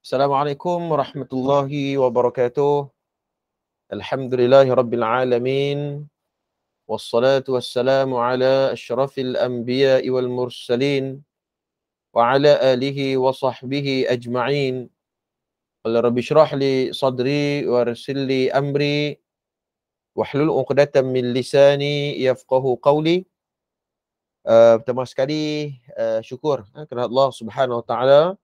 Assalamualaikum warahmatullahi wabarakatuh. Alhamdulillahi rabbil alamin. Wassalatu wassalamu ala asyrafil anbiya'i wal mursalin wa ala alihi wa sahbihi ajma'in. Qala rabbi shrah li sadri wa yassir li amri wahlul 'uqdatam min lisani yafqahu qawli. Pertama sekali syukur kepada Allah Subhanahu wa taala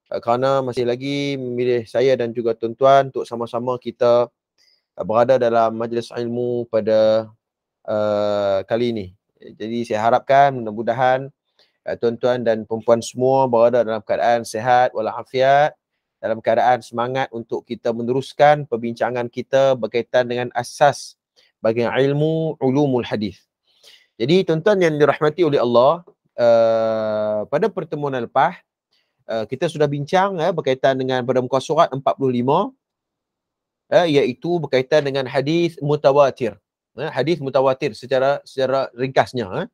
kerana masih lagi memilih saya dan juga tuan-tuan untuk sama-sama kita berada dalam majlis ilmu pada kali ini. Jadi saya harapkan mudah-mudahan tuan-tuan dan perempuan semua berada dalam keadaan sihat walafiat, dalam keadaan semangat untuk kita meneruskan perbincangan kita berkaitan dengan asas bagi ilmu ulumul hadis. Jadi tuan-tuan yang dirahmati oleh Allah, pada pertemuan lepas kita sudah bincang berkaitan dengan pada muka surat 45, iaitu berkaitan dengan hadis mutawatir. Hadis mutawatir secara ringkasnya.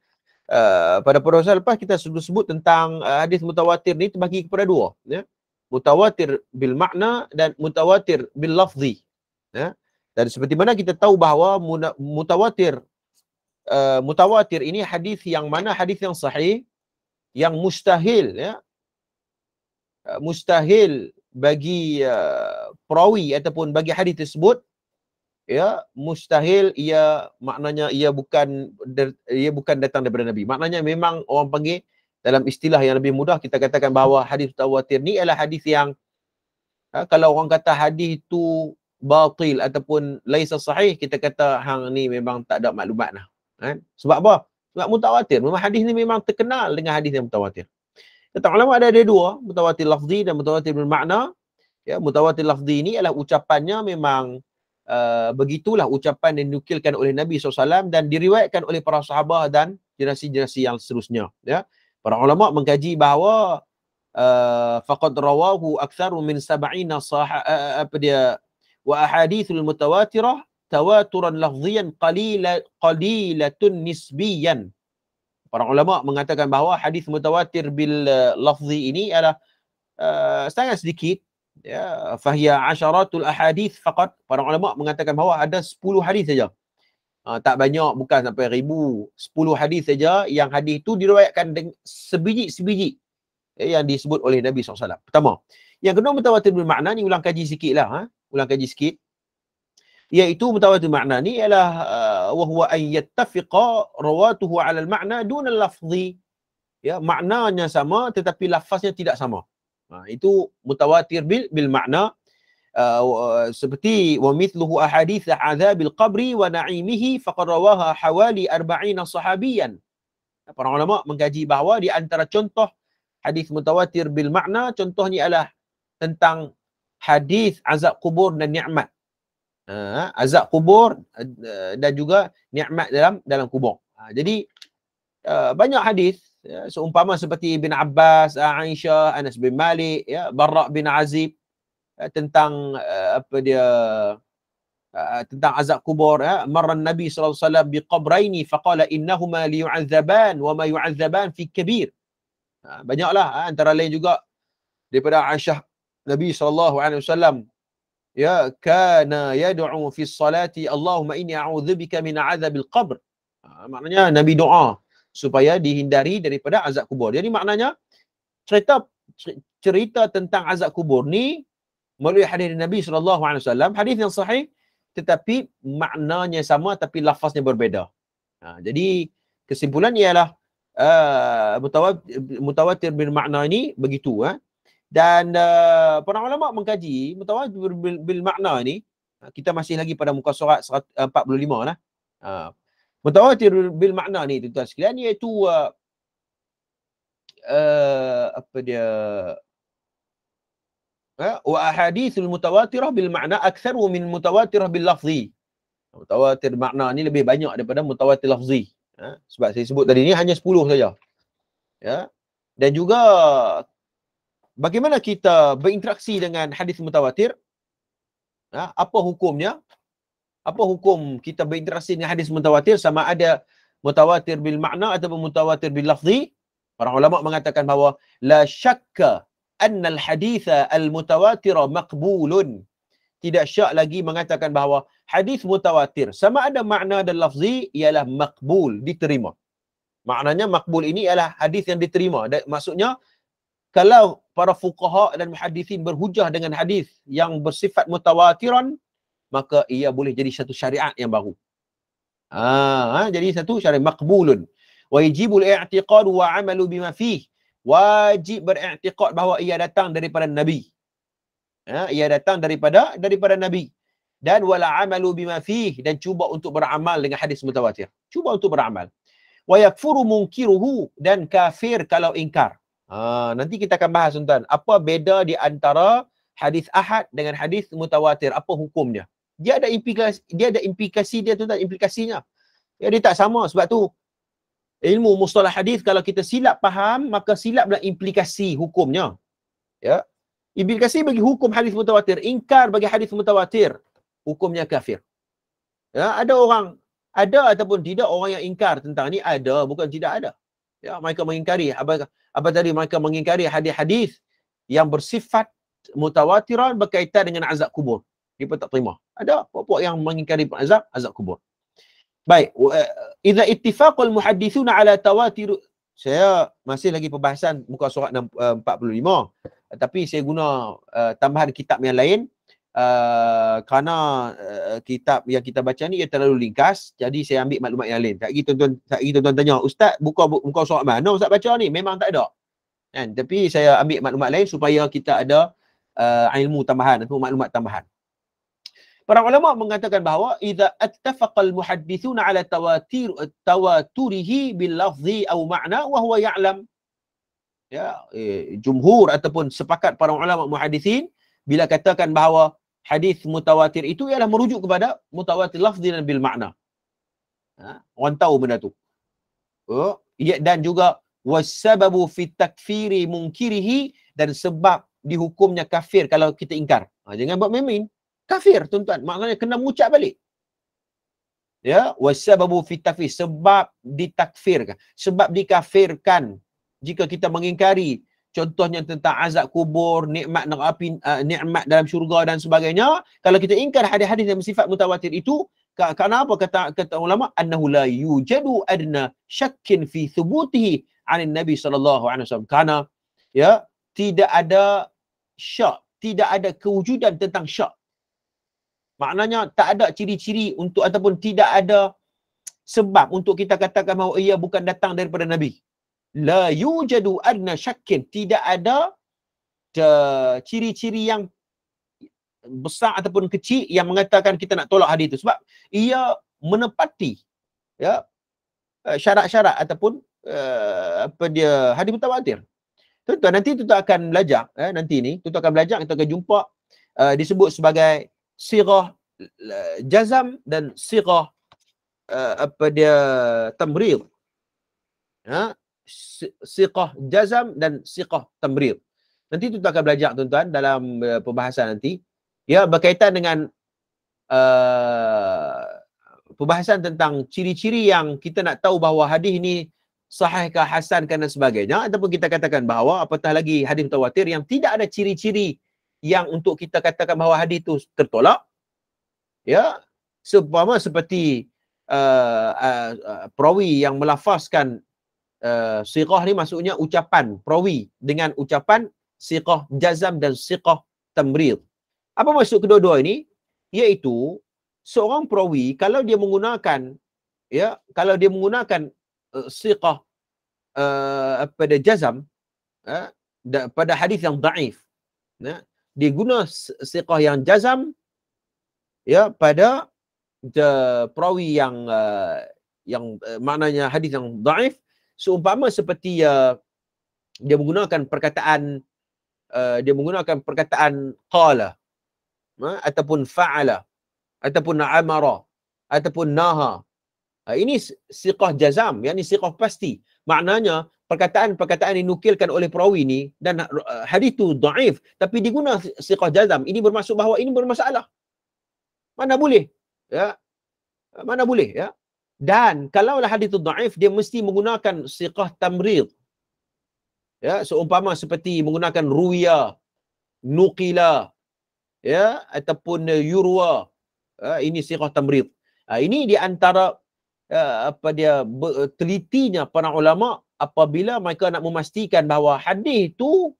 Pada perkongsian lepas kita sebut tentang hadis mutawatir ni terbagi kepada dua. Mutawatir bil makna dan mutawatir bil lafzi. Dan seperti mana kita tahu bahawa mutawatir ini hadis yang mana hadis yang sahih, yang mustahil mustahil bagi perawi ataupun bagi hadis tersebut mustahil maknanya ia bukan datang daripada Nabi. Maknanya memang orang panggil dalam istilah yang lebih mudah kita katakan bahawa hadis mutawatir ni adalah hadis yang kalau orang kata hadis itu batil ataupun laisa sahih, kita kata hang ni memang tak ada maklumat lah. Sebab apa? Sebab mutawatir. Memang hadis ni memang terkenal dengan hadis yang mutawatir. Kata ulama ada dua, mutawatir lafzi dan mutawatir bermakna. Mutawatir lafzi ni adalah ucapannya memang begitulah ucapan yang dinukilkan oleh Nabi SAW dan diriwayatkan oleh para sahabat dan generasi-generasi yang seterusnya. Para ulama mengkaji bahawa faqad rawahu aktsaru min 70 wa ahadithul mutawatirah tawaturan lafziyan qalilatun nisbiyan. Para ulama mengatakan bahawa hadis mutawatir bil lafzi ini adalah sangat sedikit, fahiya asyaratul ahadith faqat. Para ulama mengatakan bahawa ada 10 hadis saja. Tak banyak, bukan sampai 1000, 10 hadis saja yang hadis itu diriwayatkan sebiji-sebiji yang disebut oleh Nabi SAW. Pertama. Yang kedua, mutawatir bil makna ni ulang kaji sikitlah, iaitu mutawatir makna ni ialah wa huwa an yattafiqa rawatuhu 'ala al-ma'na duna al-lafzi. Maknanya sama tetapi lafaznya tidak sama. Itu mutawatir bil makna. Seperti wa mithluhu ahadits azabil qabri wa na'imihi faqad rawaha hawali 40 sahabiyan. Para ulama mengkaji bahawa di antara contoh hadis mutawatir bil makna, contohnya adalah tentang hadis azab kubur dan nikmat. Azab kubur dan juga nikmat dalam kubur. Jadi banyak hadis seumpama seperti bin Abbas, Aisyah, Anas bin Malik, Barra bin Azib tentang tentang azab kubur. Marra Nabi sallallahu alaihi wasallam biqabraini faqala innahuma liyu'adzaban wa ma yu'adzaban fi kabir. Banyaklah, antara lain juga daripada Aisyah, Nabi sallallahu alaihi wasallam kana yad'u fi salati Allahumma inni a'udzubika min 'adzabil qabr. Maknanya Nabi doa supaya dihindari daripada azab kubur. Jadi maknanya cerita tentang azab kubur ni melalui hadis Nabi sallallahu alaihi wasallam, hadis yang sahih tetapi maknanya sama tapi lafaznya berbeza. Jadi kesimpulan ialah mutawatir bil makna ini begitu. Dan para ulama mengkaji mutawatir bil makna ni, kita masih lagi pada muka surat 45 lah. Mutawatir bil makna ni tuan-tuan sekalian, iaitu wa ahadithul mutawatirah bil makna aktsaru min mutawatirah bil lafzi. Mutawatir makna ni lebih banyak daripada mutawatir lafzi. Sebab saya sebut tadi ni hanya 10 saja. Dan juga bagaimana kita berinteraksi dengan hadis mutawatir? Apa hukumnya? Apa hukum kita berinteraksi dengan hadis mutawatir, sama ada mutawatir bil makna ataupun mutawatir bil lafzi? Para ulama mengatakan bahawa la syakka anna al-haditha al-mutawatir maqbulun. Tidak syak lagi mengatakan bahawa hadis mutawatir sama ada makna dan lafzi ialah maqbul, diterima. Maknanya maqbul ini ialah hadis yang diterima. Maksudnya kalau para fuqaha dan muhaddisin berhujah dengan hadis yang bersifat mutawatiran, maka ia boleh jadi satu syariat yang baru. Jadi satu syariat maqbulun. Wajibul i'tiqad wa 'amalu bima fih. Wajib beriktikad bahawa ia datang daripada Nabi. Ia datang daripada Nabi. Dan wala 'amalu bima fih, dan cuba untuk beramal dengan hadis mutawatir. Cuba untuk beramal. Wa yakfuru munkiruhu, dan kafir kalau ingkar. Nanti kita akan bahas tuan-tuan, apa beza di antara hadis ahad dengan hadis mutawatir, apa hukumnya. Dia ada implikasi dia tuan-tuan, implikasinya. Ya, dia tak sama. Sebab tu ilmu mustalah hadis kalau kita silap faham, maka silap dalam implikasi hukumnya. Ya. Implikasi bagi hukum hadis mutawatir, ingkar bagi hadis mutawatir, hukumnya kafir. Ya, ada ataupun tidak orang yang ingkar tentang ni, ada, bukan tidak ada. Ya, mereka mengingkari apa tadi, mereka mengingkari hadis-hadis yang bersifat mutawatiran berkaitan dengan azab kubur. Mereka tak terima. Ada puak-puak yang mengingkari azab kubur. Baik, idza ittifaqul muhaddithuna ala tawatir, saya masih lagi perbahasan muka surat 45, tapi saya guna tambahan kitab yang lain kerana kitab yang kita baca ni ia terlalu ringkas, jadi saya ambil maklumat yang lain. Tak lagi tuan-tuan tanya, ustaz muka surat mana ustaz baca ni? Memang tak ada. Kan? Tapi saya ambil maklumat lain supaya kita ada ilmu tambahan atau maklumat tambahan. Para ulama mengatakan bahawa idza attafaqal muhaddithuna ala tawaturihi bil lafzi aw ma'na wa huwa ya'lam. Ya, jumhur ataupun sepakat para ulama muhaddisin bila katakan bahawa hadis mutawatir itu ialah merujuk kepada mutawatir lafzi dan bil ma'na. Orang tahu benda tu. Dan juga wasababu fi takfiri munkirihi, dan sebab dihukumnya kafir kalau kita ingkar. Jangan buat main-main. Kafir tuan-tuan, maknanya kena mengucap balik. Ya, wasababu fi takfir, sebab ditakfirkan, sebab dikafirkan jika kita mengingkari contohnya tentang azab kubur, nikmat neraka, nikmat dalam syurga dan sebagainya. Kalau kita ingkar hadis-hadis yang bersifat mutawatir itu, kerana apa kata ulama, annahu la yujadu adna syakkin fi thubutihi 'an Nabi sallallahu alaihi wasallam. Kerana ya, tidak ada syak, tidak ada kewujudan tentang syak. Maknanya tak ada ciri-ciri untuk ataupun tidak ada sebab untuk kita katakan bahawa ia bukan datang daripada Nabi. La yujadu adna syakkin, tidak ada ciri-ciri yang besar ataupun kecil yang mengatakan kita nak tolak hadis itu, sebab ia menepati ya syarat-syarat ataupun hadis mutawatir. Tuan-tuan, nanti tuan akan belajar nanti ni tuan akan belajar, kita akan jumpa disebut sebagai sirah jazam dan sirah tamrid. Siqah jazam dan siqah tamrid. Nanti tuan akan belajar tuan-tuan dalam perbahasan nanti. Ya, berkaitan dengan perbahasan tentang ciri-ciri yang kita nak tahu bahawa hadis ni sahihkah, hasankah dan sebagainya, ataupun kita katakan bahawa apatah lagi hadis mutawatir yang tidak ada ciri-ciri yang untuk kita katakan bahawa hadis itu tertolak. Ya, seumpama seperti perawi yang melafazkan siqah ni, maksudnya ucapan perawi dengan ucapan siqah jazam dan siqah tamrid. Apa maksud kedua-dua ini? Iaitu seorang perawi kalau dia menggunakan siqah pada jazam pada hadis yang dhaif, dia guna siqah yang jazam ya pada perawi yang maknanya hadis yang dhaif, seumpama seperti dia menggunakan perkataan qala ataupun fa'ala ataupun amara ataupun naha. Ini siqah jazam, yakni siqah pasti. Maknanya perkataan dinukilkan oleh perawi ni dan hadis tu dhaif tapi diguna siqah jazam. Ini bermaksud bahawa ini bermasalah. Mana boleh? Ya. Mana boleh, ya? Dan kalaulah hadis tu dhaif, dia mesti menggunakan siqah tamrid. Ya, seumpama seperti menggunakan ruya, nuqila, ya, ataupun yurwa. Ini sirah tamrid. Ini di antara telitinya para ulama apabila mereka nak memastikan bahawa hadis itu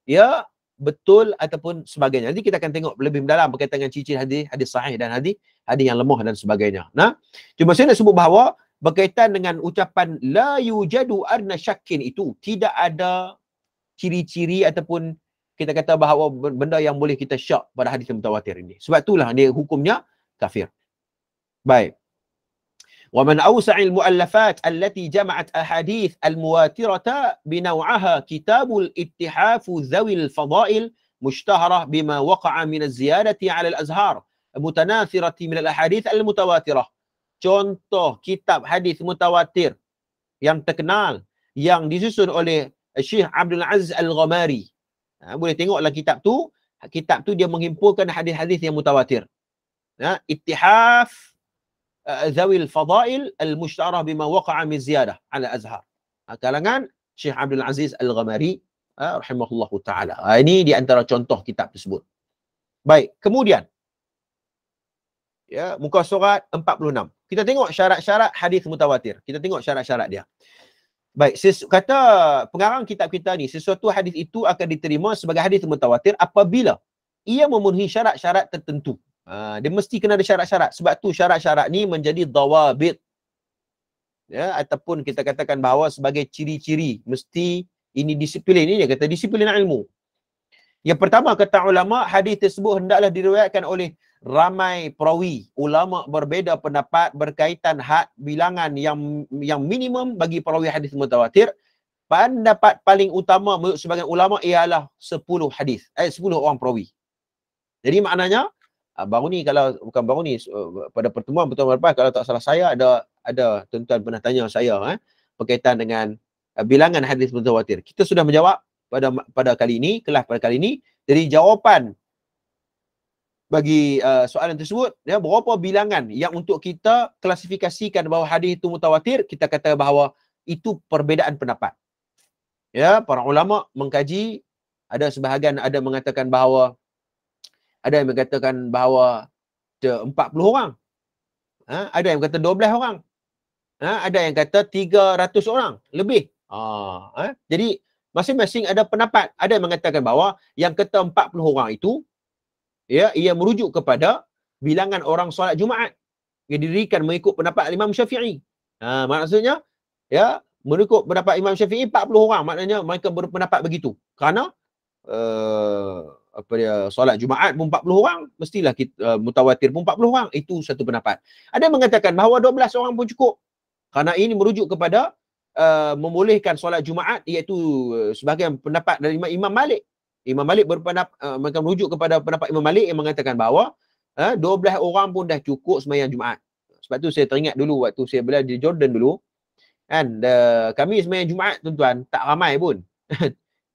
ya betul ataupun sebagainya. Nanti kita akan tengok lebih mendalam berkaitan dengan ciri-ciri hadis, hadis sahih dan hadis yang lemah dan sebagainya. Nah, cuma saya nak sebut bahawa berkaitan dengan ucapan la yujadu arna syakkin itu tidak ada ciri-ciri ataupun kita kata bahawa benda yang boleh kita syak pada hadis mutawatir ini. Sebab itulah dia hukumnya kafir. Baik. ومن أوسع المؤلفات التي جمعت أحاديث المواترة بنوعها كتاب الاتحاف ذوي الفضائل مشتهرة بما وقع من الزيادة على الأزهار المتناثرة من الأحاديث المتواترة. Contoh kitab hadis mutawatir yang terkenal yang disusun oleh Syekh Abdul Aziz Al-Ghamari. Boleh tengoklah kitab tu. Kitab tu dia menghimpunkan hadis-hadis yang mutawatir. Ittihaf Zawil Fadail Al-Mushtarah Bima Waqa'a Min Ziyadah Ala Azhar. Kalangan Syekh Abdul Aziz Al-Ghamari rahimahullahu ta'ala. Ini di antara contoh kitab tersebut. Baik, kemudian ya, muka surat 46. Kita tengok syarat-syarat hadis mutawatir. Kita tengok syarat-syarat dia. Baik, kata pengarang kitab kita ni, sesuatu hadis itu akan diterima sebagai hadis mutawatir apabila ia memenuhi syarat-syarat tertentu. Dia mesti kena ada syarat-syarat. Sebab tu syarat-syarat ni menjadi dawabit. Ya, ataupun kita katakan bahawa sebagai ciri-ciri, mesti ini disiplin. Ini dia kata disiplin ilmu. Yang pertama, kata ulama, hadis tersebut hendaklah diriwayatkan oleh ramai perawi. Ulama berbeza pendapat berkaitan had bilangan yang minimum bagi perawi hadis mutawatir. Pendapat paling utama menurut sebagian ulama ialah 10 hadis. 10 orang perawi. Jadi maknanya baru ni, kalau bukan baru ni, pada pertemuan lepas, kalau tak salah saya, ada tuan-tuan pernah tanya saya berkaitan dengan bilangan hadis mutawatir. Kita sudah menjawab pada kali ini, kelas pada kali ini. Jadi jawapan bagi soalan tersebut, ya, berapa bilangan yang untuk kita klasifikasikan bahawa hadis itu mutawatir, kita kata bahawa itu perbezaan pendapat. Ya, para ulama mengkaji, ada sebahagian ada mengatakan bahawa ada yang mengatakan bahawa 40 orang. Ada yang kata 12 orang. Ada yang kata 300 orang lebih. Jadi masing-masing ada pendapat. Ada yang mengatakan bahawa yang kata 40 orang itu, ya, ia merujuk kepada bilangan orang solat Jumaat yang didirikan mengikut pendapat Imam Syafi'i. Maksudnya, ya, mengikut pendapat Imam Syafi'i 40 orang. Maknanya mereka berpendapat begitu. Kerana solat Jumaat pun 40 orang, mestilah kita, mutawatir pun 40 orang. Itu satu pendapat. Ada yang mengatakan bahawa 12 orang pun cukup. Kerana ini merujuk kepada membolehkan solat Jumaat, iaitu sebahagian pendapat dari Imam Malik. Imam Malik berpendapat, mereka merujuk kepada pendapat Imam Malik yang mengatakan bahawa 12 orang pun dah cukup sembahyang Jumaat. Sebab tu saya teringat dulu waktu saya belajar di Jordan dulu, kan, kami sembahyang Jumaat, tuan-tuan, tak ramai pun.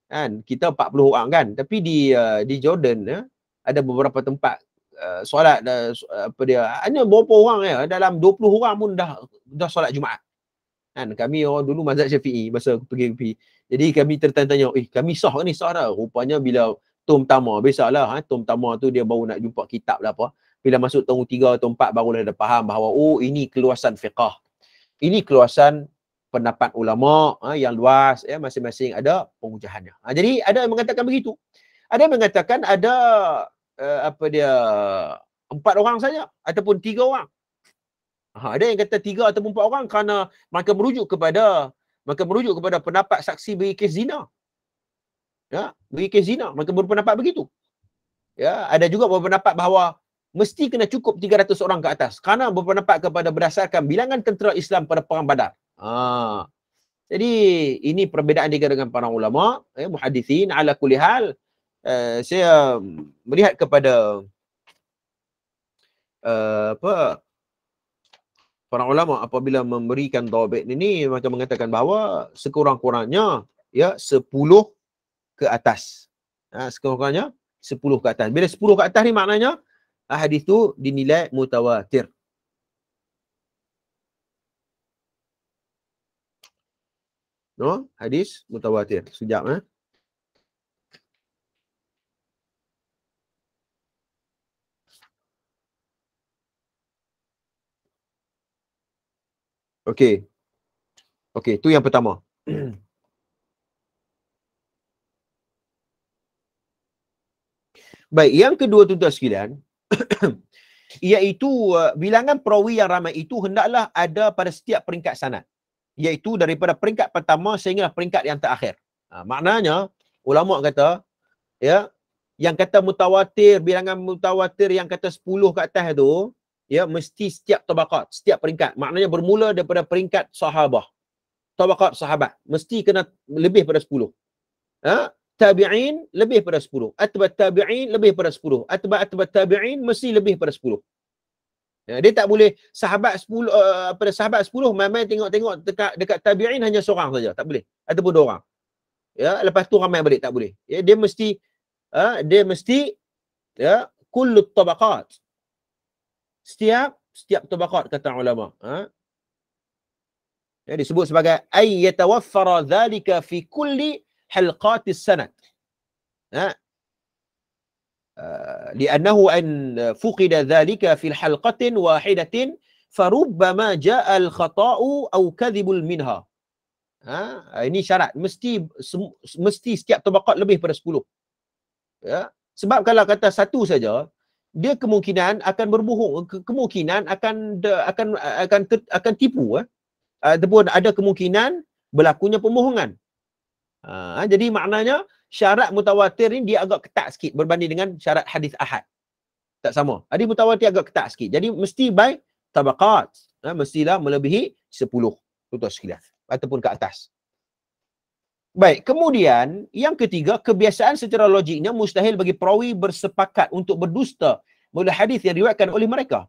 Kan, kita 40 orang kan, tapi di Jordan ada beberapa tempat solat hanya beberapa orang ya, dalam 20 orang pun dah solat Jumaat. Kan, kami orang dulu mazhab Syafi'i masa pergi. Jadi kami tertanya-tanya, kami sah ni, sah dah. Rupanya bila tom tama, biasalah tom tama tu dia baru nak jumpa kitab lah apa. Bila masuk tahun 3 atau 4 barulah dia faham bahawa ini keluasan fiqh. Ini keluasan pendapat ulama yang luas, ya, masing-masing ada pengujahannya. Jadi ada yang mengatakan begitu. Ada yang mengatakan ada 4 orang saja ataupun 3 orang. Ada yang kata 3 ataupun 4 orang kerana mereka merujuk kepada pendapat saksi bagi kes zina. Ya, bagi kes zina mereka berpendapat begitu. Ya, ada juga berpendapat bahawa mesti kena cukup 300 orang ke atas kerana berpendapat kepada berdasarkan bilangan tentera Islam pada perang Badar. Jadi ini perbezaan di kalangan para ulama, muhaddisin. Ala kulli hal, saya melihat kepada para ulama apabila memberikan dawabit ini, mereka mengatakan bahawa sekurang-kurangnya ya 10 ke atas. Sekurang-kurangnya 10 ke atas. Bila 10 ke atas ni maknanya hadis tu dinilai mutawatir. No, hadis mutawatir. Sekejap Okey. Okey, tu yang pertama. Baik, yang kedua tuan-tuan sekalian, iaitu bilangan perawi yang ramai itu hendaklah ada pada setiap peringkat sanad, iaitu daripada peringkat pertama sehingga peringkat yang terakhir. Maknanya ulama kata, ya, yang kata mutawatir, bilangan mutawatir yang kata 10 ke atas tu, ya, mesti setiap tabaqat, setiap peringkat. Maknanya bermula daripada peringkat sahabah, tabaqat sahabat, mesti kena lebih pada 10. Tabi'in lebih pada 10. Atba' tabi'in lebih pada 10. Atba' tabi'in mesti lebih pada 10. Ya, dia tak boleh sahabat 10 pada sahabat 10 main-main tengok-tengok dekat tabi'in hanya seorang saja, tak boleh. Ataupun dua orang. Ya, lepas tu ramai balik, tak boleh. Ya, dia mesti ya kullu tabaqat. Setiap tabaqat kata ulama. Ya, disebut sebagai ay yatawaffara dhalika fi kulli halqatis sanad. لأنه أن فقد ذلك في الحلقة واحدة فربما جاء الخطأ أو كذب منها. Ini syarat, mesti setiap tabaqat lebih pada 10. Ya, sebab kalau kata satu saja, dia kemungkinan akan berbohong, kemungkinan akan tipu, ataupun ada kemungkinan berlakunya pembohongan. Jadi maknanya syarat mutawatir ni dia agak ketat sikit berbanding dengan syarat hadis ahad. Tak sama. Hadis mutawatir agak ketat sikit. Jadi mesti by tabaqat. Mestilah melebihi 10. Tuan-tuan sekalian. Ataupun ke atas. Baik, kemudian yang ketiga, kebiasaan secara logiknya mustahil bagi perawi bersepakat untuk berdusta melalui hadis yang diriwayatkan oleh mereka.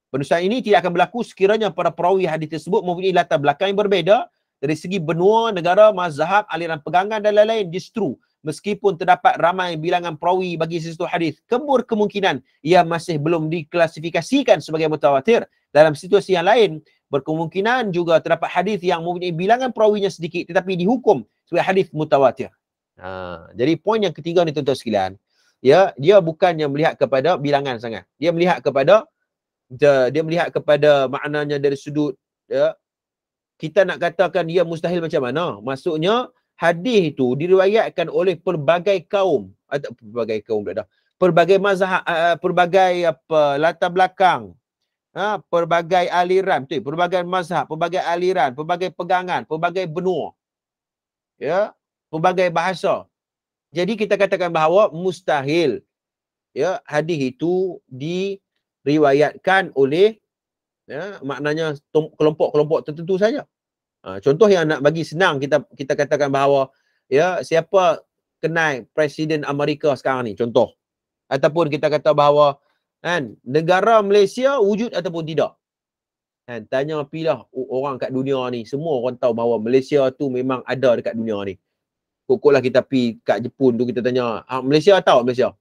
Pendustaan ini tidak akan berlaku sekiranya para perawi hadis tersebut mempunyai latar belakang yang berbeza dari segi benua, negara, mazhab, aliran pegangan dan lain-lain. Justru meskipun terdapat ramai bilangan perawi bagi sesuatu hadis, kemungkinan ia masih belum diklasifikasikan sebagai mutawatir. Dalam situasi yang lain, berkemungkinan juga terdapat hadis yang mempunyai bilangan perawinya sedikit tetapi dihukum sebagai hadis mutawatir. Jadi poin yang ketiga ni tuan-tuan sekalian, ya, dia bukannya melihat kepada bilangan sangat. Dia melihat kepada maknanya dari sudut, ya, kita nak katakan dia mustahil macam mana? Maksudnya hadis itu diriwayatkan oleh pelbagai kaum, atau pelbagai mazhab, pelbagai latar belakang, pelbagai aliran, pelbagai mazhab, pelbagai aliran, pelbagai pegangan, pelbagai benua, ya, pelbagai bahasa. Jadi kita katakan bahawa mustahil, ya, hadis itu diriwayatkan oleh, ya, maknanya kelompok-kelompok tertentu saja. Contoh yang nak bagi senang, kita katakan bahawa, ya, siapa kenal Presiden Amerika sekarang ni, contoh. Ataupun kita kata bahawa, kan, negara Malaysia wujud ataupun tidak. Kan, tanya pilah orang kat dunia ni, semua orang tahu bahawa Malaysia tu memang ada dekat dunia ni. Pokoklah kita pergi kat Jepun tu, kita tanya, Malaysia tahu Malaysia?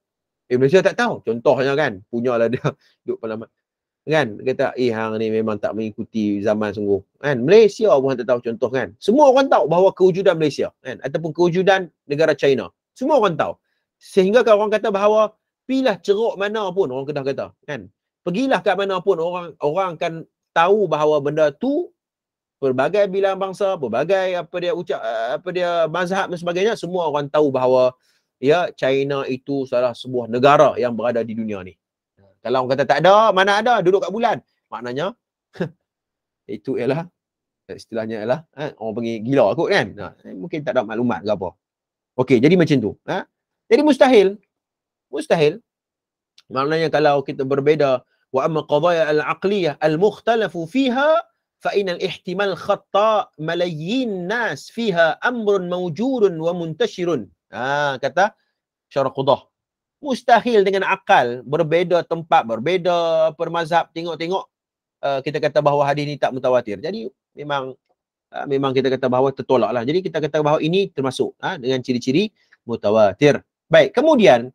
Malaysia tak tahu. Contohnya kan, punyalah dia duduk parlament. Kan, dia kata, hang ni memang tak mengikuti zaman sungguh. Kan, Malaysia pun tak tahu, contoh kan. Semua orang tahu bahawa kewujudan Malaysia, kan, ataupun kewujudan negara China. Semua orang tahu. Sehingga kalau orang kata bahawa pilah ceruk mana pun, orang Kedah kata, kan, pergilah kat mana pun, orang akan tahu bahawa benda tu pelbagai bilangan bangsa, pelbagai mazhab dan sebagainya, semua orang tahu bahawa, ya, China itu salah sebuah negara yang berada di dunia ni. Kalau orang kata tak ada, mana ada, duduk kat bulan. Maknanya itu ialah, istilahnya ialah, orang panggil gila kot kan. Mungkin tak ada maklumat ke apa. Okey, jadi macam tu. Jadi mustahil. Maknanya kalau kita berbeza, wa amma qadaya al-aqliyah al-mukhtalafu fiha fa inal ihtimal khata malayin nas fiha amrun mawjudun wa muntashirun. Kata Syarah Qudah. Mustahil dengan akal, berbeza tempat, berbeza permazhab, tengok-tengok kita kata bahawa hadis ni tak mutawatir. Jadi memang kita kata bahawa tertolaklah. Jadi kita kata bahawa ini termasuk dengan ciri-ciri mutawatir. Baik, kemudian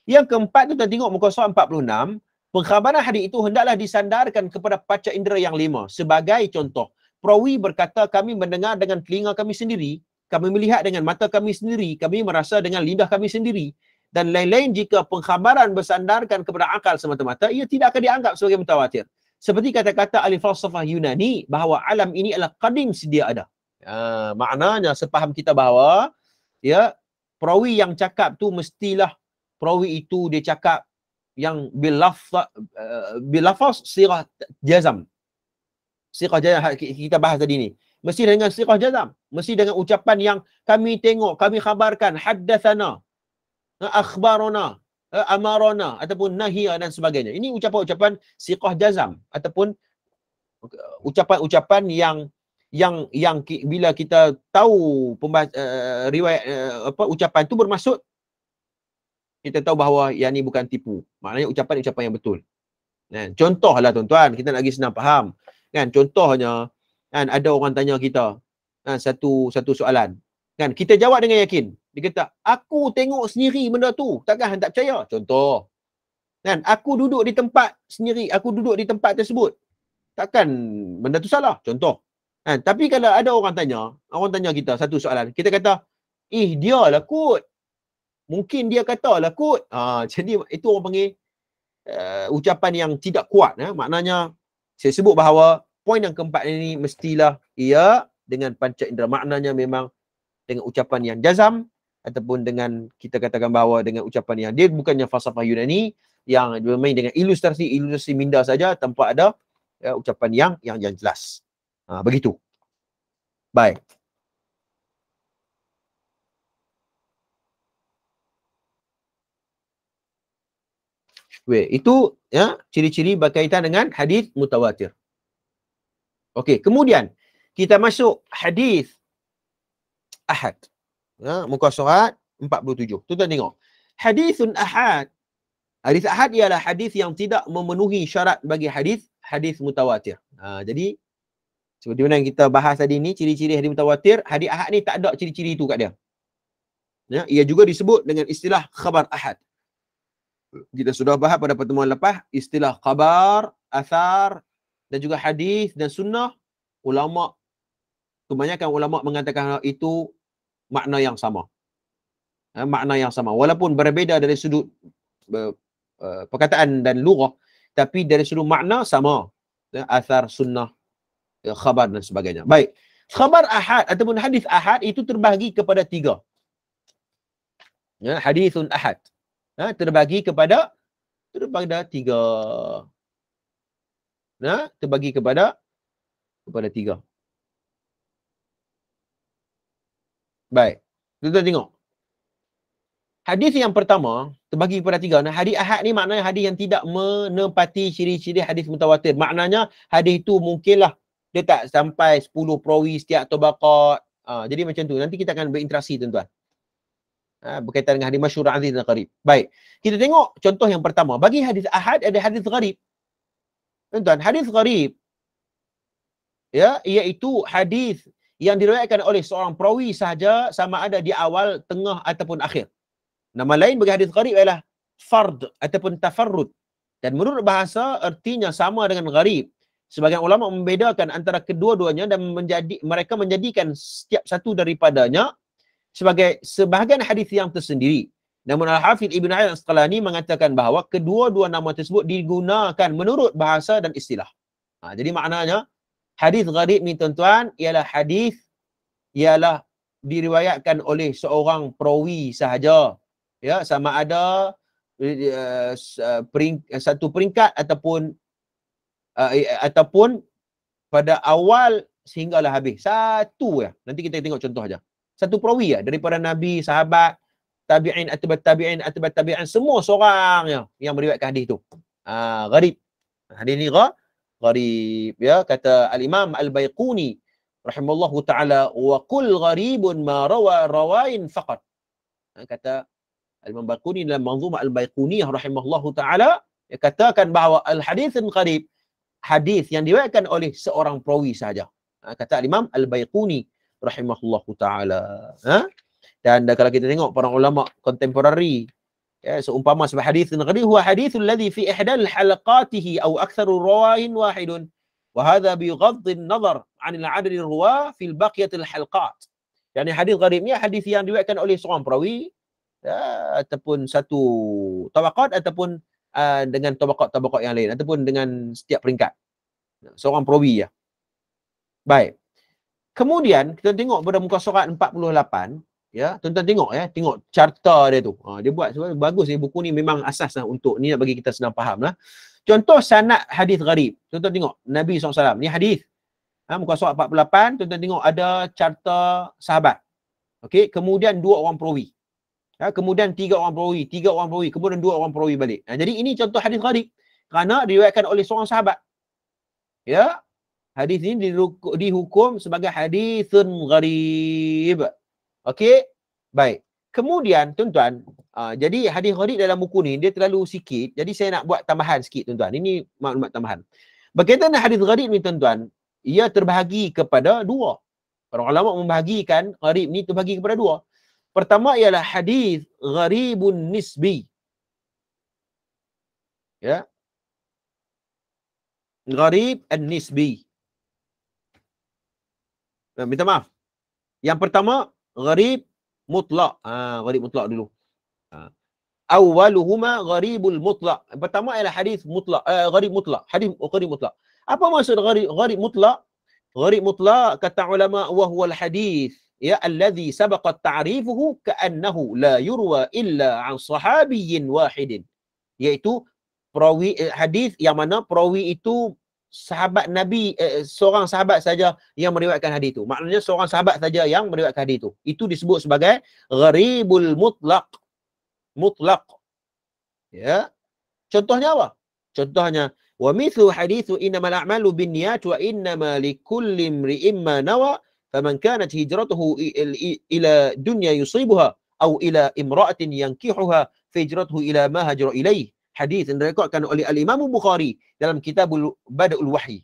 yang keempat tu kita tengok muka surat 46, pengkhabaran hadis itu hendaklah disandarkan kepada panca indera yang 5. Sebagai contoh, perawi berkata, kami mendengar dengan telinga kami sendiri, kami melihat dengan mata kami sendiri, kami merasa dengan lidah kami sendiri, dan lain-lain jika pengkhabaran bersandarkan kepada akal semata-mata, ia tidak akan dianggap sebagai mutawatir. Seperti kata-kata ahli falsafah Yunani bahawa alam ini adalah qadim, sedia ada. Maknanya sepaham kita bahawa ya perawi yang cakap tu mestilah perawi itu dia cakap yang bilafaz sirah jazam. Sirah jazam kita bahas tadi ni. Mesti dengan sirah jazam. Mesti dengan ucapan yang kami tengok, kami khabarkan, haddathana, akhbarana, amarana, ataupun nahia dan sebagainya. Ini ucapan-ucapan sirah jazam ataupun ucapan-ucapan yang bila kita tahu riwayat ucapan tu bermaksud, kita tahu bahawa yang ni bukan tipu. Maknanya ucapan-ucapan yang betul. Kan? Contohlah tuan-tuan, kita nak bagi senang faham. Kan? Contohnya, kan, ada orang tanya kita kan, satu soalan. Kan? Kita jawab dengan yakin. Dia kata, aku tengok sendiri benda tu. Takkan hang tak percaya? Contoh. Kan? Aku duduk di tempat sendiri. Aku duduk di tempat tersebut. Takkan benda tu salah? Contoh. Kan? Tapi kalau ada orang tanya kita satu soalan, kita kata, dia lah kot. Mungkin dia kata lah kot. Jadi itu orang panggil ucapan yang tidak kuat. Maknanya saya sebut bahawa poin yang keempat ini mestilah ia dengan panca indera. Maknanya memang dengan ucapan yang jazam ataupun dengan kita katakan bahawa dengan ucapan yang dia bukannya falsafah Yunani yang bermain dengan ilustrasi minda saja tanpa ada ucapan yang jelas. Begitu. Baik. Itu ya ciri-ciri berkaitan dengan hadis mutawatir. Okey, kemudian kita masuk hadis ahad. Muka surat 47. Tuan-tuan tengok. Hadisun ahad. Hadis ahad ialah hadis yang tidak memenuhi syarat bagi hadis mutawatir. Jadi seperti mana yang kita bahas tadi ni, ciri-ciri hadis mutawatir, hadis ahad ni tak ada ciri-ciri itu kat dia. Ya, ia juga disebut dengan istilah khabar ahad. Kita sudah bahas pada pertemuan lepas istilah khabar, athar dan juga hadis dan sunnah. Kebanyakan ulama mengatakan itu makna yang sama. Makna yang sama. Walaupun berbeza dari sudut perkataan dan lughah, tapi dari sudut makna sama. Athar, sunnah, khabar dan sebagainya. Baik. Khabar ahad ataupun hadis ahad itu terbahagi kepada 3. Hadisun ahad. Terbagi kepada 3. Terbagi kepada 3. Baik. Kita tengok. Hadis yang pertama terbagi kepada 3. Hadis ahad ni maknanya hadis yang tidak menepati ciri-ciri hadis mutawatir. Maknanya hadis itu mungkinlah dia tak sampai 10 perawi setiap tabaqat. Jadi macam tu. Nanti kita akan berinteraksi tuan-tuan. Berkaitan dengan hadis masyhur, aziz dan gharib. Baik. Kita tengok contoh yang pertama. Bagi hadis ahad ada hadis gharib. Tuan-tuan, hadis gharib ya iaitu hadis yang diriwayatkan oleh seorang perawi sahaja, sama ada di awal, tengah ataupun akhir. Nama lain bagi hadis gharib ialah fard ataupun tafarrud. Dan menurut bahasa artinya sama dengan gharib. Sebagian ulama membedakan antara kedua-duanya dan mereka menjadikan setiap satu daripadanya sebagai sebahagian hadis yang tersendiri. Namun Al-Hafidh Ibn Hajar Al-Asqalani mengatakan bahawa kedua-dua nama tersebut digunakan menurut bahasa dan istilah. Jadi maknanya hadis gharib ni tuan-tuan ialah diriwayatkan oleh seorang perawi sahaja. Ya, sama ada satu peringkat ataupun pada awal sehinggalah habis. Satu ya. Nanti kita tengok contoh aja. Satu perawi ya daripada Nabi, sahabat, tabi'in, atbat tabi'in, semua seorang yang meriwayatkan hadis tu. Gharib. Hadis ni gharib ya, kata al-Imam Al-Baiquni rahimallahu taala, wa qul gharibun ma rawain faqat. Kata Al-Imam Baiquni dalam Manzumah Al-Baiquniyah rahimahullahu taala, dia katakan bahawa al-haditsun gharib, hadis yang diriwayatkan oleh seorang perawi sahaja. Kata Al-Imam Al-Baiquni rahimahullahu taala. Dan kalau kita tengok para ulama kontemporari, ya, seumpama sebuah hadis gharib huwa haditsul ladzi fi ihdal halaqatihi aw aktsaru rawain wahidun wa hadha bi ghadd an-nazar 'an al-'adad ar-ruwa fi al-baqiyat al-halqat. Yani hadis gharib ni hadis yang diriwayatkan oleh seorang perawi ataupun satu tabaqat ataupun dengan tabaqat yang lain ataupun dengan setiap peringkat. Seorang perawi ya. Baik. Kemudian kita tengok pada muka surat 48 ya, tuan-tuan tengok ya, tengok carta dia tu. Dia buat bagus ni, buku ni memang asas lah untuk ni nak bagi kita senang faham lah. Contoh sanad hadis gharib. Tuan-tuan tengok Nabi SAW ni hadis. Muka surat 48, tuan-tuan tengok ada carta sahabat. Okey, kemudian 2 orang perawi. Kemudian 3 orang perawi, 3 orang perawi, kemudian 2 orang perawi balik. Jadi ini contoh hadis gharib kerana diriwayatkan oleh seorang sahabat. Ya. Hadis ini dihukum sebagai hadisun gharib. Okey? Baik. Kemudian tuan-tuan, jadi hadis gharib dalam buku ni dia terlalu sikit. Jadi saya nak buat tambahan sikit tuan-tuan. Ini maklumat tambahan. Berkaitan dengan hadis gharib ni tuan-tuan, ia terbahagi kepada 2. Para ulama membahagikan gharib ni terbahagi kepada 2. Pertama ialah hadis gharibun nisbi. Ya. Gharib an-nisbi. Minta maaf. Yang pertama gharib mutlak. Gharib mutlak dulu. Awaluhuma gharibul mutlak. Yang pertama ialah hadis mutlak, gharib mutlak. Hadis gharib mutlak. Apa maksud gharib mutlak? Gharib mutlak kata ulama wa huwal hadis ya alladhi sabaqa ta'rifuhu ka'annahu la yurwa illa an sahabiyyin wahidin. Iaitu perawi hadis yang mana perawi itu sahabat Nabi, seorang sahabat saja yang meriwayatkan hadis itu. Maknanya seorang sahabat saja yang meriwayatkan hadis itu. Itu disebut sebagai gharibul mutlaq. Mutlaq. Ya. Contohnya apa? Contohnya wa mithlu hadithu innamal a'malu binniyat wa innama likulli imri'in ma nawa faman kanat hijratuhu ila dunya yusibuha aw ila imra'atin yankihuha fahijratuhu ila ma hajara ilaih. Hadis yang direkodkan oleh Al-Imam Bukhari dalam Kitabul Bada'ul Wahyi.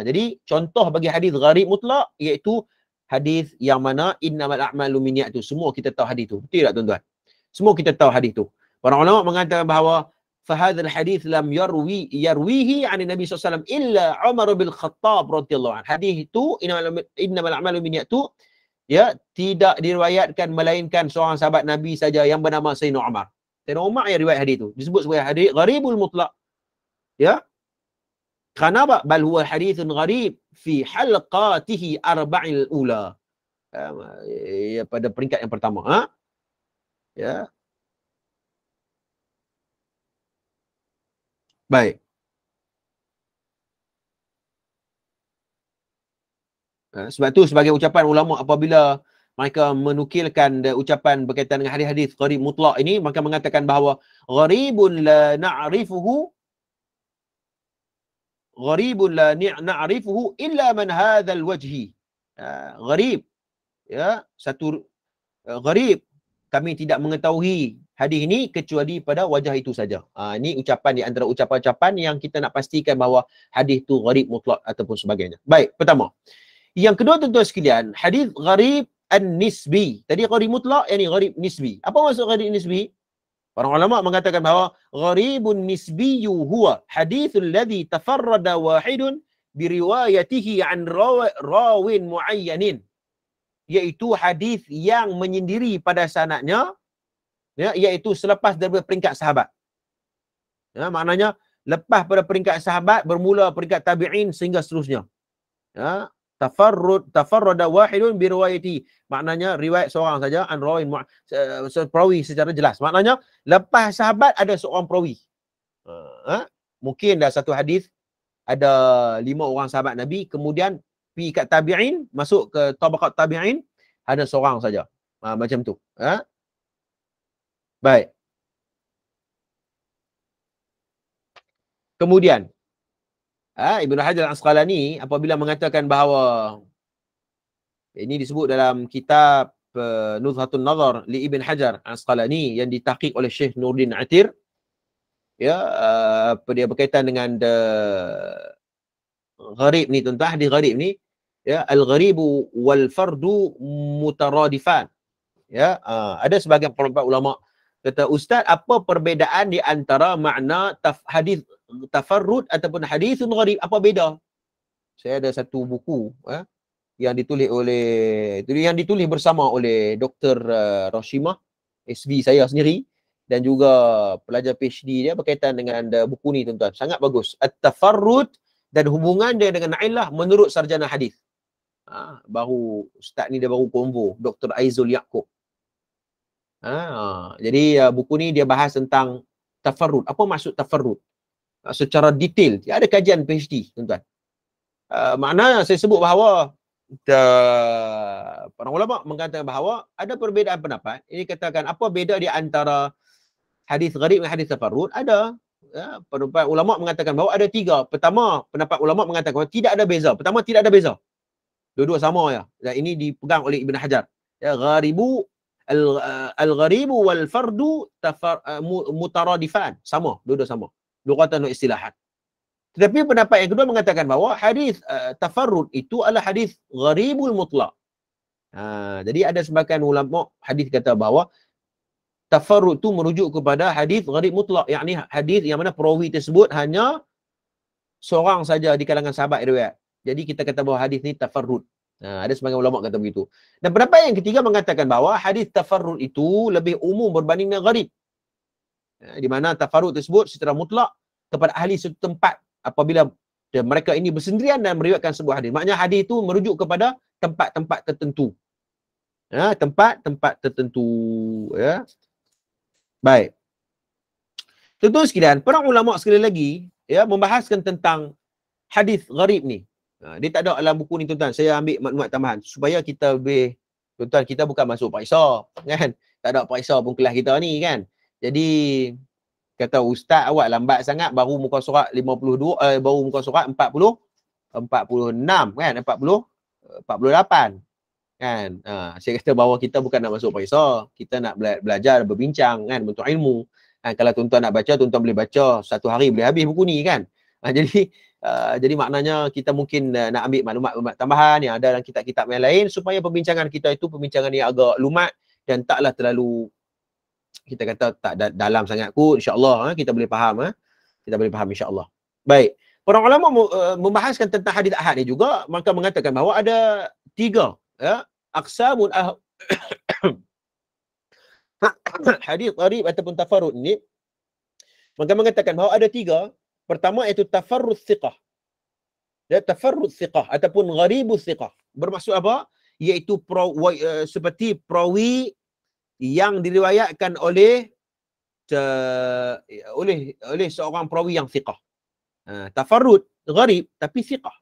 Jadi contoh bagi hadis gharib mutlak iaitu hadis yang mana innamal a'malu binniyat tu. Semua kita tahu hadis tu. Betul tak tuan-tuan? Semua kita tahu hadis tu. Para ulama mengatakan bahawa fahadzal hadis lam yarwihi 'an Nabi SAW illa Umar bin Khattab radhiyallahu anhu. Hadis itu innamal a'malu binniyat tu ya tidak diriwayatkan melainkan seorang sahabat Nabi saja yang bernama Sayyidina Umar. Sayyidina Umar yang riwayat hadis itu disebut sebagai hadis gharibul mutlaq. Ya. Kerana apa? Bal huwa hadithun gharib fi halqatihi arba'il ula. Pada peringkat yang pertama. Ya. Baik. Sebab tu sebagai ucapan ulama apabila mereka menukilkan ucapan berkaitan dengan hadis-hadis gharib mutlak ini, maka mengatakan bahawa gharibun la na'rifuhu illa man hadzal wajhi. Gharib ya, satu gharib kami tidak mengetahui hadis ini kecuali pada wajah itu saja. Ini ucapan di antara ucapan-ucapan yang kita nak pastikan bahawa hadis itu gharib mutlak ataupun sebagainya. Baik, pertama. Yang kedua tuan-tuan sekalian, hadis gharib an-nisbi. Tadi gharib mutlak, yang ni gharib nisbi. Apa maksud gharib nisbi? Para ulama mengatakan bahawa gharibun nisbiyyu huwa hadithul ladzi tafarrada wahidun biriwayatihi an rawin muayyanin. Iaitu hadis yang menyendiri pada sanadnya, ya, iaitu selepas daripada peringkat sahabat. Ya, maknanya lepas pada peringkat sahabat bermula peringkat tabi'in sehingga seterusnya. Ya, tafarrada wahidun bi riwayati, maknanya riwayat seorang saja an rawin perawi secara jelas. Maknanya lepas sahabat ada seorang perawi. Mungkin dah satu hadis ada 5 orang sahabat Nabi, kemudian pergi kat tabi'in, masuk ke tabaqat tabi'in ada seorang saja. Macam tu. Baik. Kemudian Ibnu Hajar Al-Asqalani apabila mengatakan bahawa ini disebut dalam kitab Nuzhatun Nazar li Ibn Hajar Al-Asqalani yang ditahqiq oleh Syekh Nuruddin Atir, ya, dia berkaitan dengan gharib ni tuan-tuan, hadis gharib ni, ya, al-gharibu wal fardu mutaradifan. Ya, ada sebahagian para ulama kata, ustaz, apa perbezaan di antara makna hadis tafarrud ataupun hadisun gharib? Apa beza? Saya ada satu buku yang ditulis bersama oleh Dr. Roshima SB saya sendiri dan juga pelajar PhD dia berkaitan dengan buku ni tuan-tuan. Sangat bagus. At-Tafarrud dan hubungan dia dengan illah menurut sarjana hadis. Baru ustaz ni dia baru konvo, Dr. Aizul Yaakob. Jadi buku ni dia bahas tentang tafarrud. Apa maksud tafarrud? Secara detail. Dia ada kajian PhD, tuan-tuan. Maknanya saya sebut bahawa para ulama mengatakan bahawa ada perbezaan pendapat. Ini katakan apa beza di antara hadis gharib dan hadis tafarrud? Ada. Pendapat ulama mengatakan bahawa ada 3. Pertama, pendapat ulama mengatakan bahawa tidak ada beza. Pertama, tidak ada beza. Dua-dua sama ya. Dan ini dipegang oleh Ibn Hajar. Ya, al-gharibu wal fardu mutaradifan. Sama, dua-dua sama. Lughatan wa istilahan. Tetapi pendapat yang kedua mengatakan bahawa hadis tafarrud itu adalah hadis gharibul mutlaq. Jadi ada sebahagian ulama hadis kata bahawa tafarrud itu merujuk kepada hadis gharib mutlaq, yakni hadis yang mana perawi tersebut hanya seorang saja di kalangan sahabat riwayat. Jadi kita kata bahawa hadis ni tafarrud. Ada sebahagian ulama kata begitu. Dan pendapat yang ketiga mengatakan bahawa hadis tafarrud itu lebih umum berbanding dengan gharib. Di mana tafarrud tersebut secara mutlak kepada ahli satu tempat apabila mereka ini bersendirian dan meriwayatkan sebuah hadis. Maknanya hadis itu merujuk kepada tempat-tempat tertentu. Tempat-tempat tertentu. Ya. Baik. Tuan-tuan sekalian, para ulama sekali lagi ya membahaskan tentang hadis gharib ni. Dia tak ada dalam buku ni tuan-tuan. Saya ambil maklumat tambahan supaya kita lebih, tuan-tuan, kita bukan masuk periksa kan. Tak ada periksa pun kelas kita ni kan. Jadi kata ustaz awak lambat sangat baru muka surat 52 baru muka surat 46 kan, 48 kan. Saya kata bahawa kita bukan nak masuk periksa, kita nak belajar berbincang kan, untuk ilmu. Kalau tuan-tuan nak baca, tuan-tuan boleh baca satu hari boleh habis buku ni kan. Jadi maknanya kita mungkin nak ambil maklumat tambahan yang ada dalam kitab-kitab yang lain supaya perbincangan kita itu perbincangan yang agak lumat dan taklah terlalu kita kata tak dalam sangat kot, insya-Allah kita boleh faham kita boleh faham insya-Allah. Baik. Para ulama membahaskan tentang hadis ahad ni juga, maka mengatakan bahawa ada 3 ya aqsamun hadis gharib ataupun tafarrud ni. Maka mengatakan bahawa ada 3. Pertama iaitu tafarrud thiqah. Ya, tafarrud thiqah ataupun gharibus thiqah. Bermaksud apa? Iaitu seperti perawi yang diriwayatkan oleh seorang perawi yang thiqah. Tafarrud gharib tapi thiqah.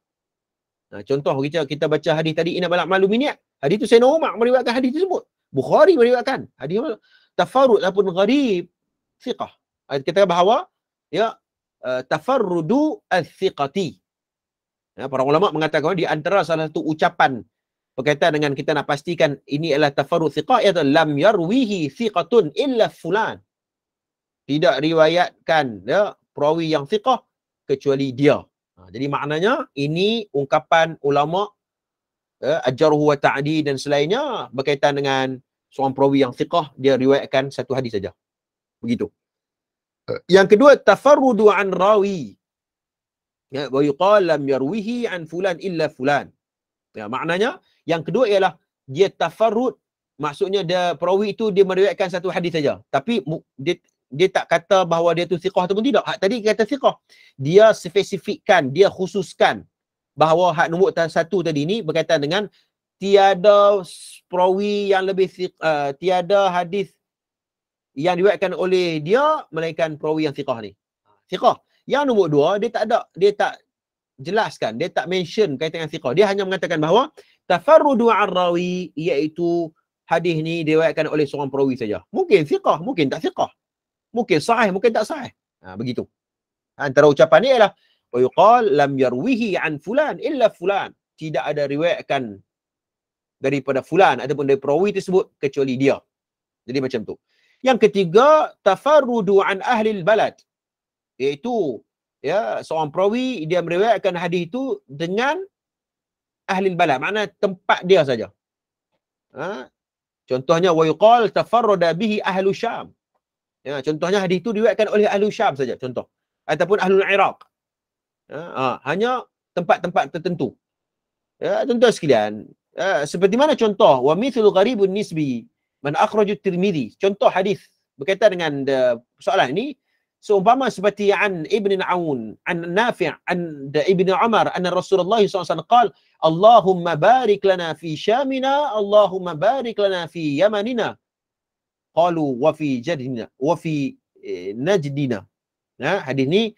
Contoh kita baca hadis tadi inna balak maluminiat. Hadis itu Sayyidina Umar meriwayatkan hadis tersebut. Bukhari meriwayatkan hadis tafarrud ataupun gharib thiqah. Kita bahawa ya tafarrudu al-thiqati. Para ulama mengatakan di antara salah satu ucapan berkaitan dengan kita nak pastikan ini adalah tafarrud thiqah, iaitu lam yarwihi thiqatun illa fulan. Tidak riwayatkan ya perawi yang thiqah kecuali dia. Jadi maknanya ini ungkapan ulama ajarhu wa ta'di dan selainnya berkaitan dengan seorang perawi yang thiqah, dia riwayatkan satu hadis saja. Begitu. Yang kedua tafarrudu an rawi. Ya, wa yuqal lam yarwihi an fulan illa fulan. Ya, maknanya yang kedua ialah dia tafarrud, maksudnya dia perawi itu dia meriwayatkan satu hadis saja. Tapi dia tak kata bahawa dia tu thiqah ataupun tidak. Hak tadi kata thiqah. Dia spesifikkan, dia khususkan bahawa hak nombor 1 tadi ni berkaitan dengan tiada perawi yang lebih tiada hadis yang diriwayatkan oleh dia melainkan perawi yang thiqah ni. Thiqah. Yang nombor 2 dia tak jelaskan, dia tak mention kaitan dengan thiqah. Dia hanya mengatakan bahawa tafarrudu ar-rawi iaitu hadis ni diriwayatkan oleh seorang perawi saja. Mungkin thiqah, mungkin tak thiqah. Mungkin sahih, mungkin tak sahih. Begitu. Antara ucapan ni ialah wa yuqal lam yarwihi an fulan illa fulan. Tidak ada riwayatkan daripada fulan ataupun dari perawi tersebut kecuali dia. Jadi macam tu. Yang ketiga tafarrudu an ahli al-balad. Iaitu ya seorang perawi dia meriwayatkan hadis itu dengan ahli al-balad, makna tempat dia saja. Contohnya wa yuqal tafarrada bihi ahlu Syam. Ya, contohnya hadis itu diriwayatkan oleh ahlu Syam saja, contoh. Ataupun ahlul Iraq. Hanya tempat-tempat tertentu. Ya, tuan-tuan sekalian, seperti mana contoh wa mithlu gharibun nisbi man akhraju Tirmizi. Contoh hadis berkaitan dengan soalan ini seumpama seperti an Ibn Aun, an Nafi' an Ibn Umar anna Rasulullah SAW qala Allahumma barik lana fi Syamina, Allahumma barik lana fi Yamanina. Qalu wa fi Jadina wa fi Najdina. Nah, hadis ni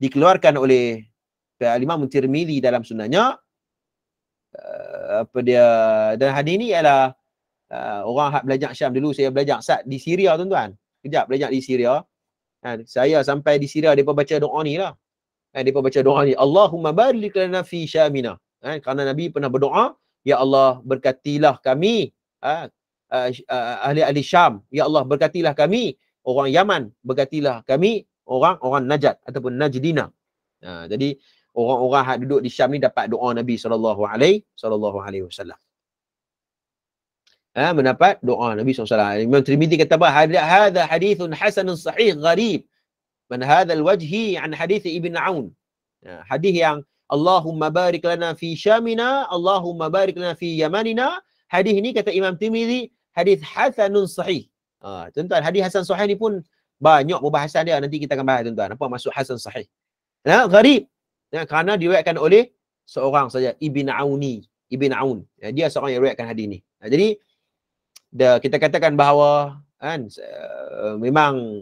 dikeluarkan oleh Imam Tirmizi dalam sunahnya. Apa dia, dan hadis ni ialah orang hak belajar Syam dulu. Saya belajar Sat di Syria, tuan-tuan. Kejap belajar di Syria. Saya sampai di Syria, mereka baca doa ni lah. Mereka baca doa ni, Allahumma barik lana fi Syamina. Kerana Nabi pernah berdoa, ya Allah berkatilah kami ahli-ahli Syam. Ya Allah berkatilah kami orang Yaman. Berkatilah kami orang Najd ataupun Najdina. Jadi orang-orang hak duduk di Syam ni dapat doa Nabi sallallahu alaihi wasallam. Mendapat doa Nabi SAW. Imam Tirmizi kata apa? Hadha hadithun hasanun sahih gharib. Man hadzal wajhi an hadith Ibn Aun. Hadis yang Allahumma barik lana fi Syamina, Allahumma barik lana fi Yamanina. Hadis ni kata Imam Tirmizi hadis hasanun sahih. Tuan-tuan, hadis hasan sahih ni pun banyak perbahasan dia. Nanti kita akan bahas, tuan-tuan. Apa maksud hasan sahih? Gharib. Kerana diriwayatkan oleh seorang saja, Ibn Aun. Dia seorang yang riwayatkan hadis ni. Jadi kita katakan bahawa memang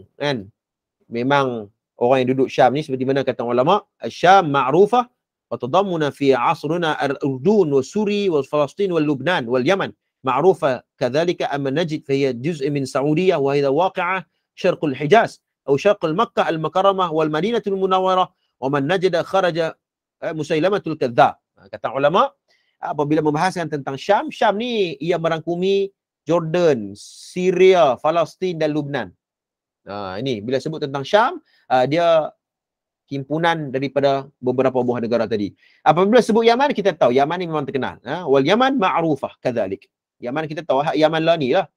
orang yang duduk Syam ni seperti mana kata ulama, Syam ma'rufah wa tadammuna fi asrina al-Urdun wa Suri wa Palestin wa Lubnan wal Yaman ma'rufah kadzalika amma Najd fa hiya juz' min Saudiyah wa hiya waqi'ah syarq al-Hijaz atau syarq al-Makkah al-Mukarramah wal Madinah al-Munawwarah wa man najada kharaja Musailamatul Kadzdzab. Kata ulama, apabila membahaskan tentang Syam, Syam ni ia merangkumi Jordan, Syria, Palestin dan Lubnan. Ini bila sebut tentang Syam, dia himpunan daripada beberapa buah negara tadi. Apabila sebut Yaman, kita tahu Yaman ni memang terkenal. Wal Yaman ma'rufah kadzalik. Yaman kita tahu Yaman lah ni lah.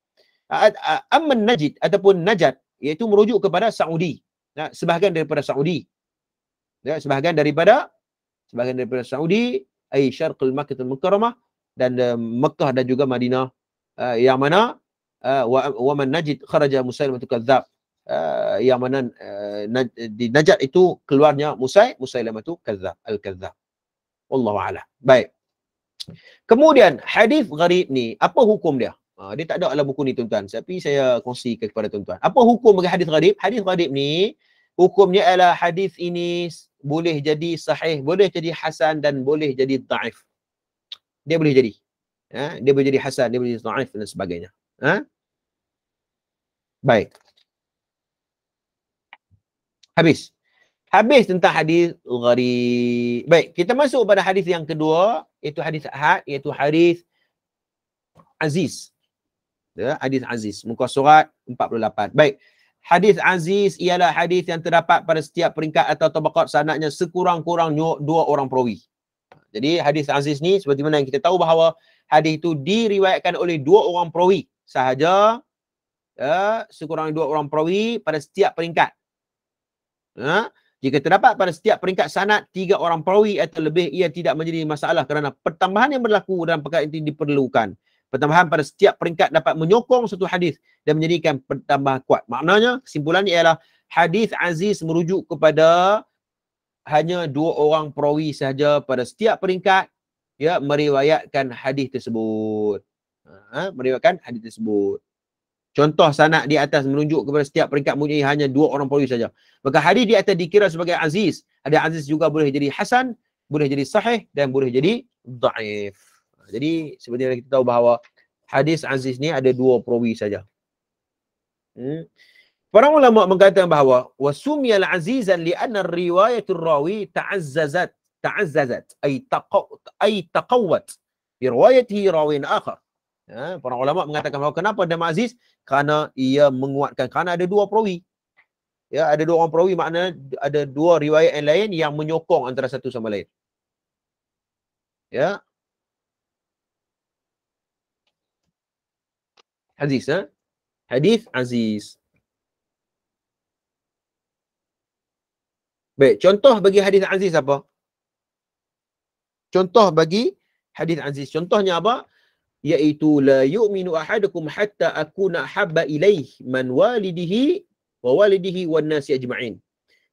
Amman Najd ataupun Najd, iaitu merujuk kepada Saudi. Sebahagian daripada Saudi. Sebahagian daripada Saudi, ai syarqul Makkah al-Mukarramah, dan Mekah dan juga Madinah, yang mana wa man Najd kharaja Musailamatul Kadzdzab, yang mana di Najd itu keluarnya Musailamatul Kadzdzab. Wallahu a'lam. Baik. Kemudian hadis gharib ni, apa hukum dia? Dia tak ada dalam buku ni, tuan-tuan. Tapi saya kongsikan kepada tuan-tuan. Apa hukum bagi hadis gharib? Hadis gharib ni hukumnya adalah hadis ini boleh jadi sahih, boleh jadi hasan dan boleh jadi dhaif. Dia boleh jadi. Dia boleh jadi hasan, dia boleh jadi dhaif dan sebagainya. Baik. Habis tentang hadis gharib. Baik, kita masuk pada hadis yang kedua, iaitu hadis ahad, iaitu hadis aziz. Hadis aziz, muka surat 48. Baik. Hadis aziz ialah hadis yang terdapat pada setiap peringkat atau tabaqat sanadnya sekurang-kurangnya 2 orang perawi. Jadi hadis aziz ni seperti mana yang kita tahu bahawa hadis itu diriwayatkan oleh 2 orang perawi sahaja, sekurang-kurangnya 2 orang perawi pada setiap peringkat. Jika terdapat pada setiap peringkat sanad 3 orang perawi atau lebih, ia tidak menjadi masalah kerana pertambahan yang berlaku dalam perkara itu diperlukan. Pertambahan pada setiap peringkat dapat menyokong satu hadis dan menjadikan pertambahan kuat. Maknanya kesimpulannya ialah hadis aziz merujuk kepada hanya 2 orang perawi sahaja pada setiap peringkat meriwayatkan hadis tersebut. Meriwayatkan hadis tersebut. Contoh sanad di atas menunjuk kepada setiap peringkat mempunyai hanya 2 orang perawi saja. Maka hadis di atas dikira sebagai aziz. Hadis aziz juga boleh jadi hasan, boleh jadi sahih dan boleh jadi dhaif. Jadi seperti yang kita tahu bahawa hadis aziz ni ada 2 perawi saja. Para ulama mengatakan bahawa wasumiyal azizan li'anna riwayatul rawi ta'azzazat ay taqawwat bi riwayatihi rawin akhar. Para ulama mengatakan bahawa kenapa nama aziz? Kerana ia menguatkan, kerana ada 2 perawi. Ada 2 orang perawi, maknanya ada 2 riwayat yang lain yang menyokong antara satu sama lain. Aziz, hadis aziz. Baik, contoh bagi hadis aziz apa? Contoh bagi hadis aziz. Contohnya apa? Iaitu la yu'minu ahadukum hatta akuna habba ilaih man walidihi wa walidihi wan nasi ajma'in.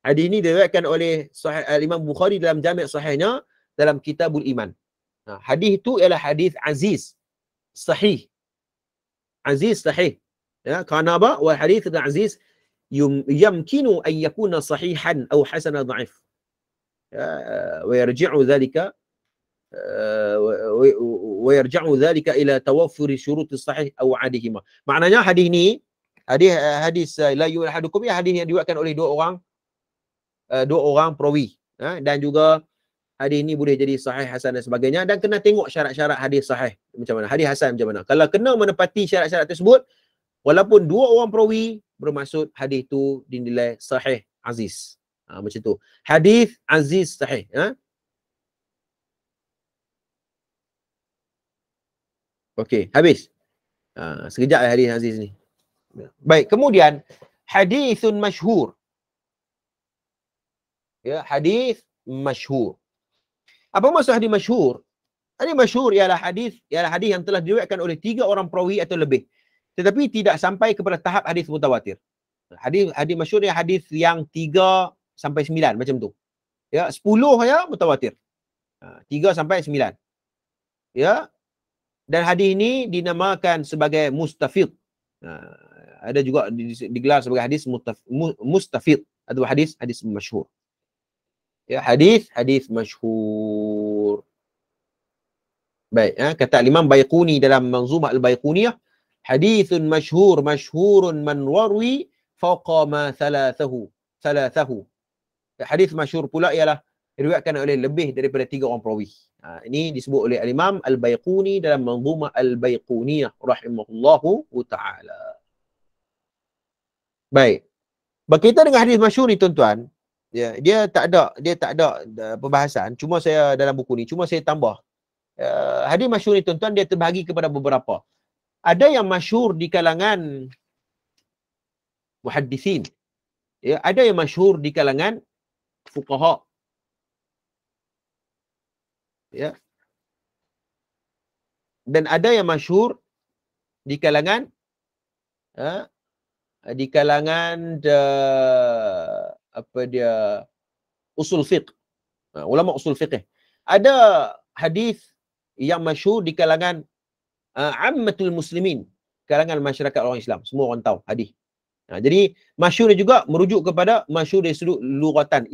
Hadis ini diriwayatkan oleh Sahih Imam Bukhari dalam Jami' Sahihnya dalam Kitabul Iman. Hadis itu ialah hadis aziz, sahih. Aziz sahih. Ya, kerana apa? Wal hadis aziz yumkinu an yakuna sahihan aw hasana dha'if. Wa yarji'u dhalika ويرجع ذلك الى توفر شروط الصحيح او عدهما. Maknanya hadis ni hadis la yuhadukum ya, hadis yang diriwayatkan oleh dua orang perawi, dan juga hadis ni boleh jadi sahih, hasan dan sebagainya, dan kena tengok syarat-syarat hadis sahih macam mana, hadis hasan macam mana. Kalau kena menepati syarat-syarat tersebut walaupun dua orang perawi, bermaksud hadis tu dinilai sahih aziz. Macam tu. Hadis aziz sahih, Okey, habis. Sekejap hadis aziz ni. Baik, kemudian hadisun masyhur. Ya, hadis masyhur. Apa maksud hadis masyhur? Hadis masyhur ialah hadis yang telah diriwayatkan oleh 3 orang perawi atau lebih, tetapi tidak sampai kepada tahap hadis mutawatir. Hadis masyhur ialah hadis yang 3 sampai 9 macam tu. Ya, 10 ya mutawatir. 3 sampai 9. Ya. Dan hadis ini dinamakan sebagai mustafid. Ada juga digelar sebagai hadis mustafid atau hadis masyhur. Ya, hadis masyhur. Baik, kata Imam Baiquni dalam Manzumah Al-Baiquniyah, hadithun masyhurun man warwi fawqa ma thalathahu. Hadis masyhur pula ialah diriwayatkan oleh lebih daripada 3 orang perawi. Ini disebut oleh Imam Al-Baiquni dalam Manzumah Al-Baiquniyah rahimahullahu ta'ala. Baik. Berkaitan dengan hadis masyhur ni tuan-tuan, ya, dia tak ada pembahasan, cuma saya dalam buku ni cuma saya tambah. Hadis masyhur ni tuan-tuan dia terbahagi kepada beberapa. Ada yang masyhur di kalangan muhaddisin. Ya, ada yang masyhur di kalangan fuqaha. Ya. Dan ada yang masyhur di kalangan usul fiqh, ulama usul fiqh. Ada hadis yang masyhur di kalangan ammatul muslimin, kalangan masyarakat orang Islam, semua orang tahu hadis. Jadi masyhur juga merujuk kepada masyhur dari sudut lughatan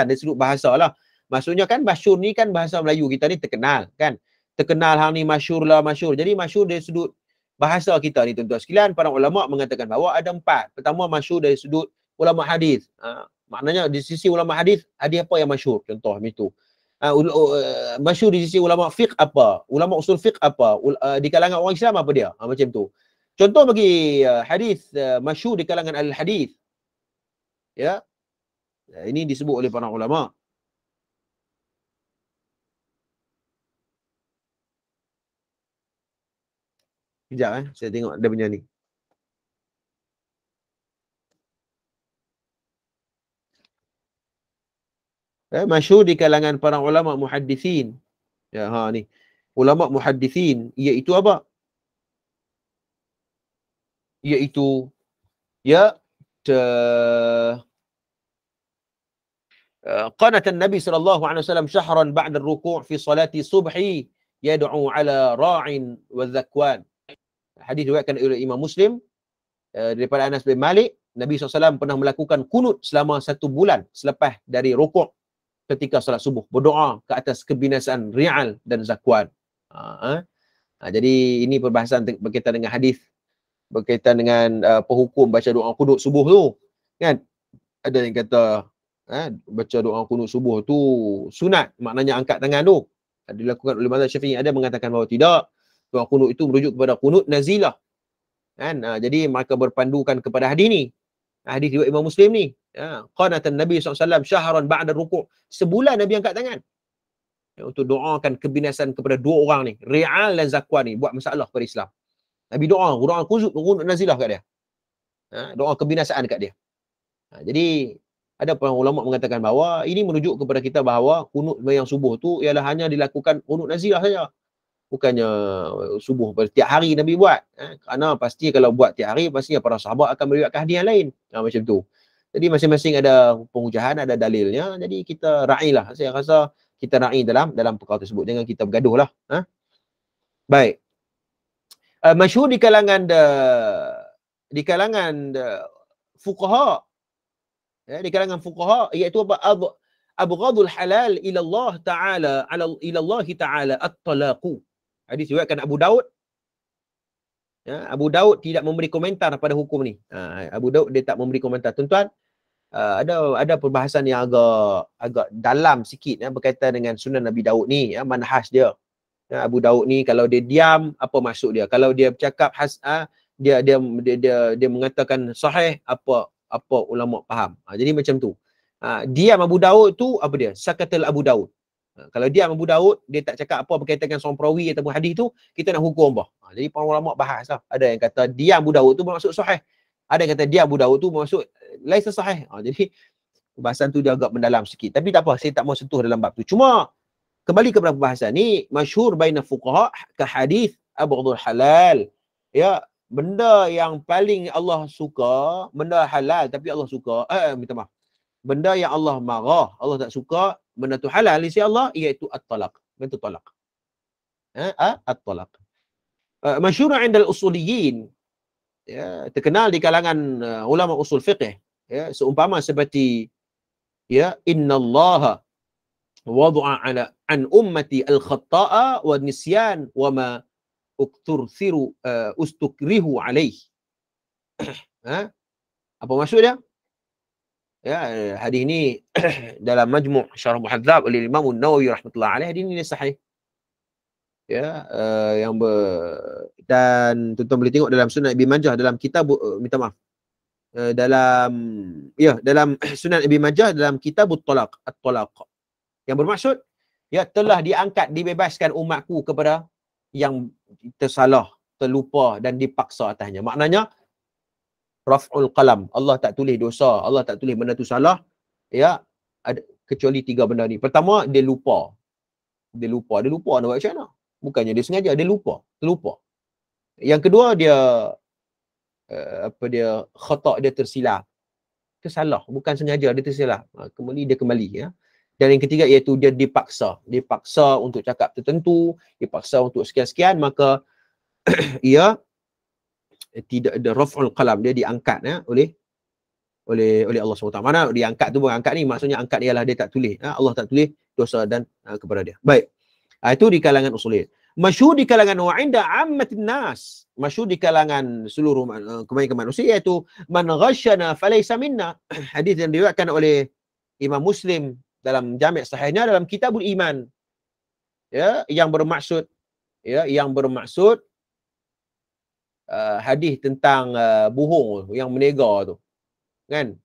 dari sudut bahasa lah. Maksudnya kan masyhur ni kan bahasa Melayu kita ni terkenal kan. Terkenal hang ni masyhur. Jadi masyhur dari sudut bahasa kita ni tuan-tuan sekalian, para ulama mengatakan bahawa ada 4. Pertama masyhur dari sudut ulama hadis. Maknanya di sisi ulama hadis apa yang masyhur? Contoh itu. Masyhur di sisi ulama fiqh apa? Ulama usul fiqh apa? Di kalangan orang Islam apa dia? Macam tu. Contoh bagi hadis masyhur di kalangan al-hadis. Ya. Ini disebut oleh para ulama. Sekejap saya tengok dia punya ni. Masyhur di kalangan para ulama muhaddisin. Ya, ni. Ulama muhaddisin iaitu apa? Iaitu qanata Nabi sallallahu alaihi wasallam syahran ba'da ar-ruku' fi salati subhi yad'u ala ra'in wa zakwan. Hadis diriwayatkan oleh Imam Muslim daripada Anas bin Malik, Nabi SAW pernah melakukan kunut selama 1 bulan selepas dari rukuk ketika salat subuh, berdoa ke atas kebinasaan Ri'al dan Zakwan. Jadi ini perbahasan berkaitan dengan hadis, berkaitan dengan perhukum baca doa kunut subuh tu kan. Ada yang kata baca doa kunut subuh tu sunat, maknanya angkat tangan tu dilakukan oleh mazhab Syafi'i. Ada mengatakan bahawa tidak, doa kunut itu merujuk kepada kunut nazilah kan. Jadi mereka berpandukan kepada hadis ni, hadis riwayat Imam Muslim ni. Qanatan Nabi SAW syahran ba'da ruku', sebulan Nabi angkat tangan untuk doakan kebinasan kepada 2 orang ni, Ri'al dan Zakwan ni, buat masalah kepada Islam. Nabi doa kunut nazilah kat dia, doa kebinasaan kat dia. Jadi Ada para ulama mengatakan bahawa ini merujuk kepada kita bahawa kunut sembahyang subuh tu ialah hanya dilakukan kunut nazilah saja. Bukannya subuh tiap hari Nabi buat. Kerana pasti kalau buat tiap hari, pastinya para sahabat akan meriwayatkan hadis yang lain. Macam tu. Jadi masing-masing ada pengujahan, ada dalilnya. Jadi kita ra'ilah. Saya rasa kita ra'i dalam perkara tersebut. Jangan kita bergaduh lah. Baik. Masyhur di kalangan fuqaha, di kalangan fuqaha, iaitu apa? Abghadul halal ila Allah Ta'ala, ila Allah Ta'ala at-talaqu. Hadis diriwayatkan Abu Daud. Abu Daud tidak memberi komentar pada hukum ni. Abu Daud dia tak memberi komentar. Tuan-tuan, ada perbahasan yang agak dalam sikit berkaitan dengan sunan Nabi Daud ni, manhaj dia. Abu Daud ni kalau dia diam, apa maksud dia? Kalau dia bercakap dia mengatakan sahih, apa ulama faham. Jadi macam tu. Diam Abu Daud tu apa dia? Sakatul Abu Daud. Kalau diam Abu Daud, dia tak cakap apa berkaitan dengan seorang perawi ataupun hadis tu, kita nak hukum apa? Jadi para ulama bahas lah. Ada yang kata diam Abu Daud tu bermaksud sahih. Ada yang kata diam Abu Daud tu bermaksud laisa sahih. Jadi pembahasan tu dia agak mendalam sikit. Tapi tak apa, saya tak mau sentuh dalam bab tu. Cuma kembali kepada pembahasan ni, masyhur baina fuqaha ke hadis abghadul halal. Ya, benda yang paling Allah suka, benda halal tapi Allah suka, minta maaf. Benda yang Allah marah, Allah tak suka, benda tu halal di sisi Allah, iaitu at-talaq. Bentuk talaq. At-talaq. Masyhur 'inda al-usuliyin, ya, terkenal di kalangan ulama usul fiqh, ya, seumpama seperti ya, innallaha wada'a ala an ummati al-khata'a wa nisyan wa ma ustukrihu alaih. Apa maksud dia? Ya, hadis ni dalam Majmu' Syarah Muhadzab oleh Imam An-Nawawi rahmatullah alaih, hadis ni sahih. Ya, dan tuan-tuan boleh tengok dalam Sunan Ibn Majah dalam kitab minta maaf. Dalam Sunan Ibn Majah dalam kitab at-talaq. Yang bermaksud ya, telah diangkat, dibebaskan umatku kepada yang tersalah, terlupa dan dipaksa atasnya. Maknanya raf'ul qalam. Allah tak tulis dosa, Allah tak tulis benda tu salah, ya, kecuali 3 benda ni. Pertama, dia lupa. Dia lupa nak buat macam mana? Bukannya dia sengaja, dia terlupa. Yang kedua, dia khata', dia tersilap. Tersalah, bukan sengaja, dia tersilap. Dia kembali ya. Dan yang ketiga iaitu dia dipaksa untuk cakap tertentu, dipaksa untuk sekian-sekian, maka ia tidak ada raf'ul qalam, dia diangkat ya oleh Allah SWT. Mana diangkat tu, bukan angkat ni, maksudnya angkat ialah dia tak tulis, Allah tak tulis dosa dan kepada dia. Baik. Itu di kalangan usulin. Masyhur di kalangan wa'inda ammatin nas, masyhur di kalangan seluruh kebanyakan manusia, iaitu man ghasyana falaysa minna. Hadis yang diriwayatkan oleh Imam Muslim dalam Jami' Sahihnya dalam Kitabul Iman. Ya, yang bermaksud hadis tentang bohong yang menega tu. Kan?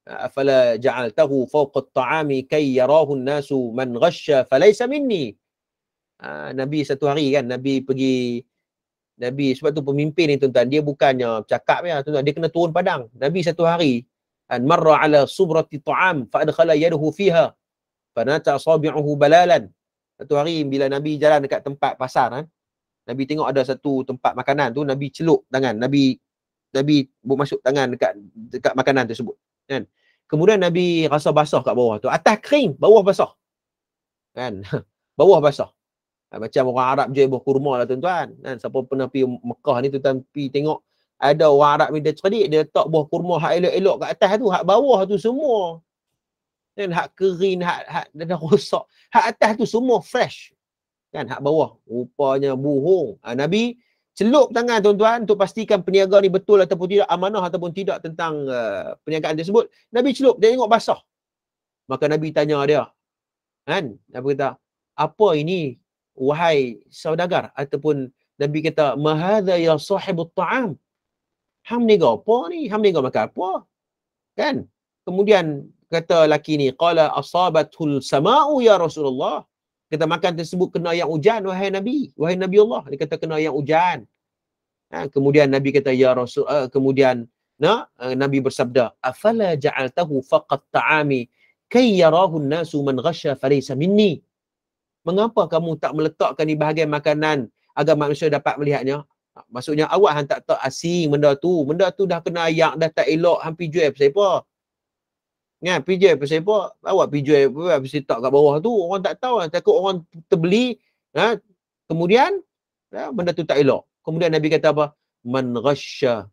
Afala ja'altahu fawqa at-ta'ami kay yarahu an-nasu man ghashya falaysa minni. Nabi satu hari kan, Nabi sebab tu pemimpin ni tuan-tuan, dia bukannya cakap ya tuan-tuan, dia kena turun padang. Nabi satu hari marra ala subrati ta'am fa adkhala yadahu fiha fa nata asabi'uhu balalan. Satu hari bila Nabi jalan dekat tempat pasar kan, Nabi tengok ada satu tempat makanan tu, Nabi celup tangan, Nabi masuk tangan dekat makanan tersebut kan. Kemudian Nabi rasa basah kat bawah tu, atas kering, bawah basah kan. Bawah basah. Macam orang Arab jual buah kurma lah tuan-tuan kan. Siapa pernah pergi Mekah ni tuan-tuan, pergi tengok ada orang Arab ni, dia cerdik, dia letak buah kurma hak elok-elok kat atas tu, hak bawah tu semua kan, hak kering, hak dah rosak, hak atas tu semua fresh kan, hak bawah rupanya bohong. Nabi celup tangan tuan-tuan untuk pastikan peniaga ni betul ataupun tidak, amanah ataupun tidak tentang perniagaan tersebut. Nabi celup, dia tengok basah. Maka Nabi tanya dia kan, Nabi kata, apa ini wahai saudagar, ataupun Nabi kata, mahadha ya sahibut ta'am, hang menega apa ni, hang menega makan apa kan. Kemudian kata laki ni, qala asabatul sama'u ya Rasulullah, kata makan tersebut kena yang hujan wahai Nabi Allah. Dia kata kena yang hujan. Kemudian Nabi kata ya Rasul, kemudian Nabi bersabda, afala ja'altahu faqat ta'ami kay yarahu an-nasu man ghasya falaysa minni. Mengapa kamu tak meletakkan di bahagian makanan agar manusia dapat melihatnya? Maksudnya awak hang tak asing benda tu dah kena ayak, dah tak elok, hang pi jual pasal apa? Kan, pi jual pasal apa? Awak pi jual habis letak kat bawah tu, orang tak tahu, takut orang terbeli, kemudian benda tu tak elok. Kemudian Nabi kata apa? Man ghasya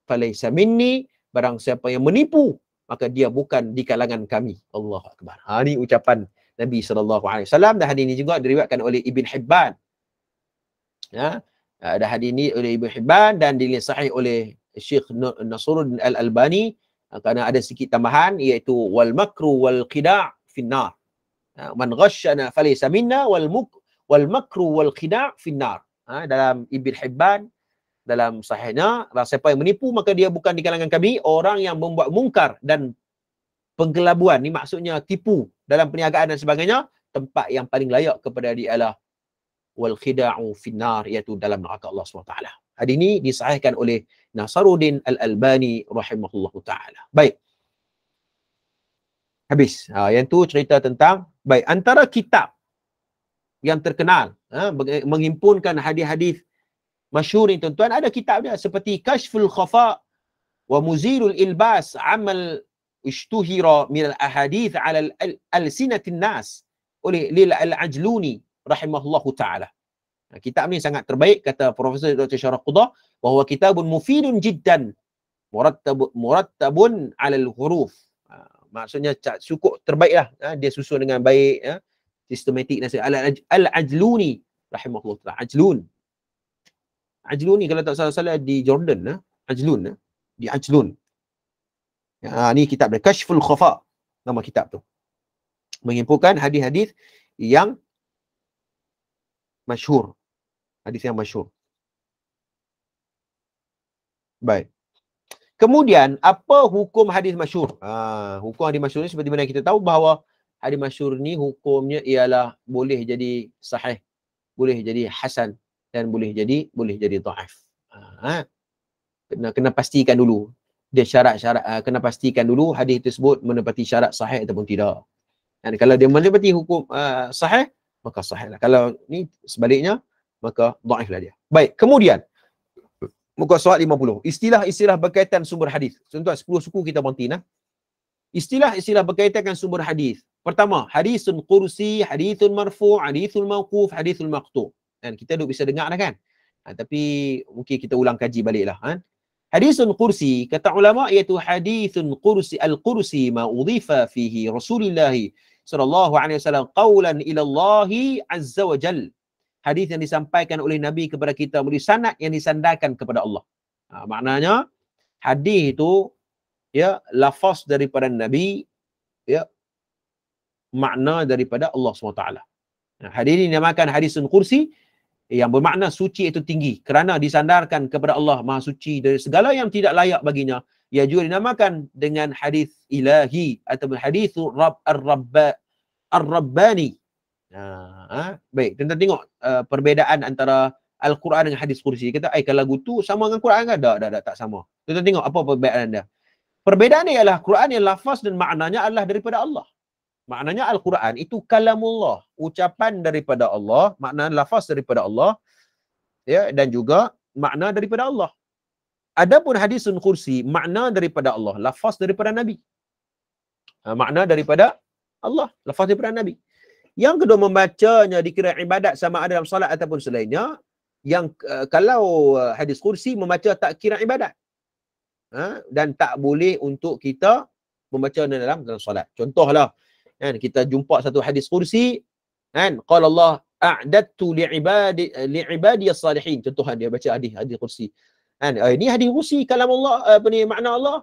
falaysa minni, barang siapa yang menipu maka dia bukan di kalangan kami. Allahu akbar. Ni ucapan Nabi SAW. Dan hadis ini juga diriwayatkan oleh Ibn Hibban. Ada hadis ini oleh Ibn Hibban dan dinilai sahih oleh Syekh Nasruddin Al-Albani, kerana ada sedikit tambahan, iaitu wal makru wal qida' finnar. Man ghasyana falaysa minna wal makru wal qida' finnar. Dalam Ibn Hibban, dalam sahihnya, siapa yang menipu maka dia bukan di kalangan kami. Orang yang membuat mungkar dan penggelabuan, ni maksudnya tipu dalam perniagaan dan sebagainya, tempat yang paling layak kepada dia ialah wal khida'u finnar, iaitu dalam neraka Allah SWT. Hadis ini disahihkan oleh Nasruddin Al-Albani rahimahullahu taala. Baik. Habis. Yang tu cerita tentang, baik, antara kitab yang terkenal menghimpunkan hadis-hadis masyhur ni tuan-tuan, ada kitab dia seperti Kashful Khafa wa Muzilul Ilbas amal ishtuhira min al-ahadith ala al-sinatin nas oleh Lil Al-Ajluni rahimahullahu ta'ala. Kitab ni sangat terbaik, kata Profesor Dr. Syarah Qudah, bahawa kitabun mufidun jiddan murattabun ala al-huruf. Maksudnya cukup terbaiklah, dia susun dengan baik, sistematik. Al-Ajluni rahimahullahu ta'ala. Ajlun ni kalau tak salah di Jordan, Ajlun, di Ajlun. Ni kitab dia, Kashful Khafa, nama kitab tu. Menghimpunkan hadis-hadis yang masyhur. Hadis yang masyhur. Baik. Kemudian, apa hukum hadis masyhur? Hukum hadis masyhur ni seperti mana kita tahu bahawa hadis masyhur ni hukumnya ialah boleh jadi sahih, boleh jadi hasan, dan boleh jadi dhaif. Kena pastikan dulu. Dia syarat-syarat, kena pastikan dulu hadis tersebut menepati syarat sahih ataupun tidak. Dan kalau dia menepati hukum sahih, maka sahih lah. Kalau ni sebaliknya, maka dhaiflah dia. Baik, kemudian muka surat 50. Istilah-istilah berkaitan sumber hadis. Contoh 10 suku kita berhenti nah. Istilah-istilah berkaitan dengan sumber hadis. Pertama, hadisun qursi, hadisun marfu', hadisul mauquf, hadisul maqtu'. Dan kita duk bisa dengar dah kan. Tapi mungkin kita ulang kaji baliklah. Hadisun qursi, kata ulama, iaitu hadisun qursi, al-qursi ma udhifa fihi Rasulullah sallallahu alaihi wasallam qawlan ila Allah azza wa jal. Hadis yang disampaikan oleh Nabi kepada kita melalui sanad yang disandarkan kepada Allah. Maknanya hadis itu lafaz daripada Nabi, makna daripada Allah SWT. Hadis ini dinamakan hadisun qursi, yang bermakna suci itu tinggi, kerana disandarkan kepada Allah Maha Suci dari segala yang tidak layak baginya. Ia juga dinamakan dengan hadis ilahi ataupun hadis ar-rabbani. Baik, tentang tengok perbezaan antara Al-Quran dengan hadis kursi. Kata, kalau lagu tu sama dengan Quran kan? Tak sama. Tentang tengok apa perbezaan dia. Perbezaan dia ialah Quran yang lafaz dan maknanya adalah daripada Allah. Maknanya Al-Quran itu kalamullah, ucapan daripada Allah, makna lafaz daripada Allah, dan juga makna daripada Allah. Adapun hadisun kursi, makna daripada Allah, lafaz daripada Nabi. Makna daripada Allah, lafaz daripada Nabi. Yang kedua, membacanya dikira ibadat sama ada dalam salat ataupun selainnya. Yang kalau hadis kursi membaca tak kira ibadat. Dan tak boleh untuk kita membaca dalam salat. Contohlah, kan, kita jumpa satu hadis kursi, kan, qala Allah a'dattu li'ibadi as-salihin. Contohnya dia baca hadis kursi. Kan, ini hadis kursi kalam Allah, makna Allah.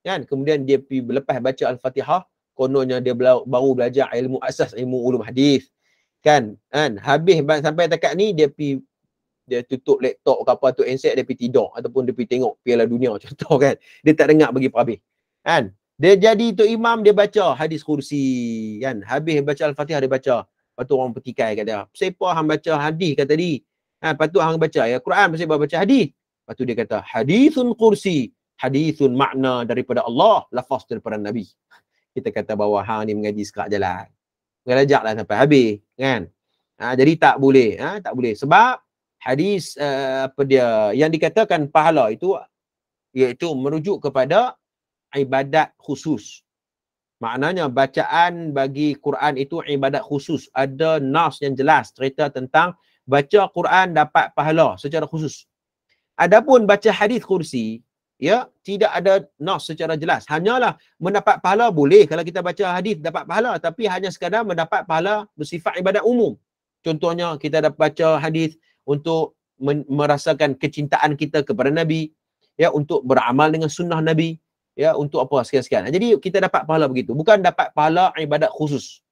Kan, kemudian dia pergi lepas baca Al-Fatihah, kononnya dia baru belajar ilmu asas, ilmu ulum hadis. Kan, habis sampai dekat ni dia tutup laptop ke apa tu, handset, dia pergi tidur ataupun dia pergi tengok Piala Dunia contoh kan. Dia tak dengar bagi habis. Kan? Dia jadi tu imam, dia baca hadis kursi kan. Habis baca Al-Fatihah dia baca. Lepas tu orang petikai kat dia. Siapa hang baca hadis kata tadi? Lepas tu hang baca Quran, siapa baca hadis? Lepas tu dia kata hadisun kursi hadithun makna daripada Allah, lafaz daripada Nabi. Kita kata bahawa hang ni mengaji sekerak jalan. Mengajaklah sampai habis, kan? Jadi tak boleh, tak boleh. Sebab hadis yang dikatakan pahala itu iaitu merujuk kepada ibadat khusus. Maknanya bacaan bagi Quran itu ibadat khusus. Ada nas yang jelas cerita tentang baca Quran dapat pahala secara khusus. Adapun baca hadis kursi, ya, tidak ada nas secara jelas. Hanyalah mendapat pahala boleh kalau kita baca hadis dapat pahala, tapi hanya sekadar mendapat pahala bersifat ibadat umum. Contohnya kita dapat baca hadis untuk merasakan kecintaan kita kepada Nabi, ya, untuk beramal dengan sunnah Nabi, ya, untuk apa sekian-sekian. Jadi kita dapat pahala begitu, bukan dapat pahala ibadat khusus.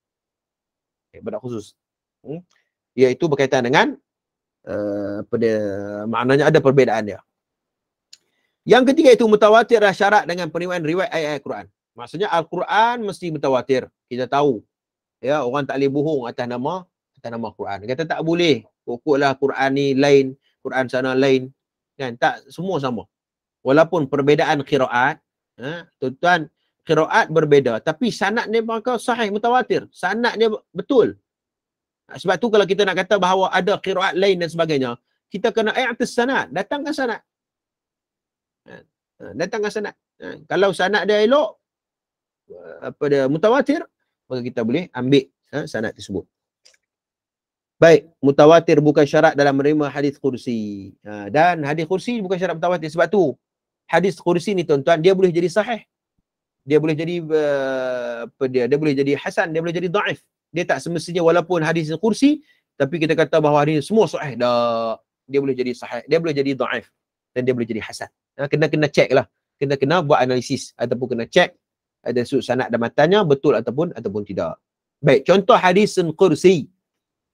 Ibadat khusus. Iaitu berkaitan dengan maknanya ada perbezaan dia. Yang ketiga itu mutawatir syarat dengan penerimaan riwayat ayat-ayat Quran. Maksudnya Al-Quran mesti mutawatir. Kita tahu, ya, orang tak boleh bohong atas nama Quran. Dia kata tak boleh, pokoklah Quran ni lain, Quran sana lain, kan? Tak, semua sama. Walaupun perbezaan qiraat, tuan-tuan, qiraat berbeza, tapi sanad dia maka sahih mutawatir. Sanad dia betul. Sebab tu kalau kita nak kata bahawa ada qiraat lain dan sebagainya, kita kena i'tis sanad, datangkan sanad. Datangkan sanad. Kalau sanad dia elok, dia mutawatir, maka kita boleh ambil sanad tersebut. Baik, mutawatir bukan syarat dalam menerima hadis kursi. Dan hadis kursi bukan syarat mutawatir. Sebab tu hadis kursi ni tuan-tuan, dia boleh jadi sahih, dia boleh jadi dia boleh jadi hasan, dia boleh jadi dhaif. Dia tak semestinya walaupun hadis kursi tapi kita kata bahawa hadis semua sahih. Dah, dia boleh jadi sahih, dia boleh jadi dhaif, dan dia boleh jadi hasan. Kena check lah, kena buat analisis ataupun kena check ada sudut sanad dan matanya betul ataupun tidak. Baik, contoh hadis kursi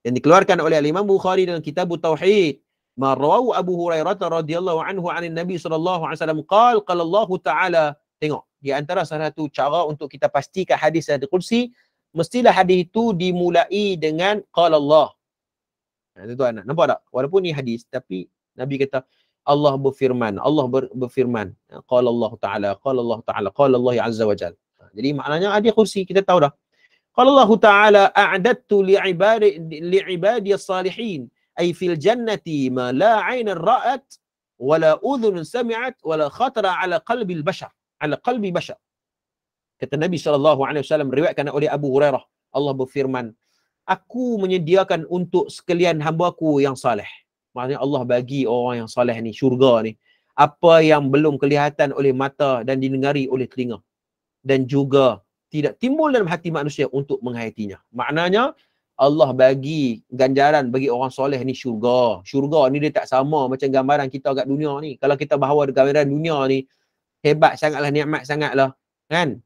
yang dikeluarkan oleh Imam Bukhari dalam Kitab Tauhid. Ma rawahu Abu Hurairah radhiyallahu anhu 'anil Nabi sallallahu alaihi wasallam qala Allah Ta'ala. Tengok, di antara salah satu cara untuk kita pastikan hadis kursi, mestilah hadis itu dimulai dengan qala Allah. Tuan-tuan, nampak tak? Walaupun ni hadis tapi Nabi kata Allah berfirman, berfirman. Qala Allah Ta'ala, qala Allah Ta'ala, qala Allah Azza wa Jalla. Jadi maknanya hadis kursi kita tahu dah. Qala Allah Ta'ala a'adattu li'ibadi as-salihin ay fil jannati ma la 'ainun ra'at wa la udhunun sami'at wa la khatara 'ala qalbi al-bashar, 'ala qalbi bashar. Kata Nabi SAW, meriwayatkan oleh Abu Hurairah, Allah berfirman, aku menyediakan untuk sekalian hamba-Ku yang saleh. Maksudnya Allah bagi orang yang saleh ni, syurga ni, apa yang belum kelihatan oleh mata dan didengari oleh telinga, dan juga tidak timbul dalam hati manusia untuk menghayatinya. Maknanya Allah bagi ganjaran bagi orang soleh ni syurga. Syurga ni dia tak sama macam gambaran kita kat dunia ni. Kalau kita bahawa gambaran dunia ni hebat sangatlah, nikmat sangatlah, kan?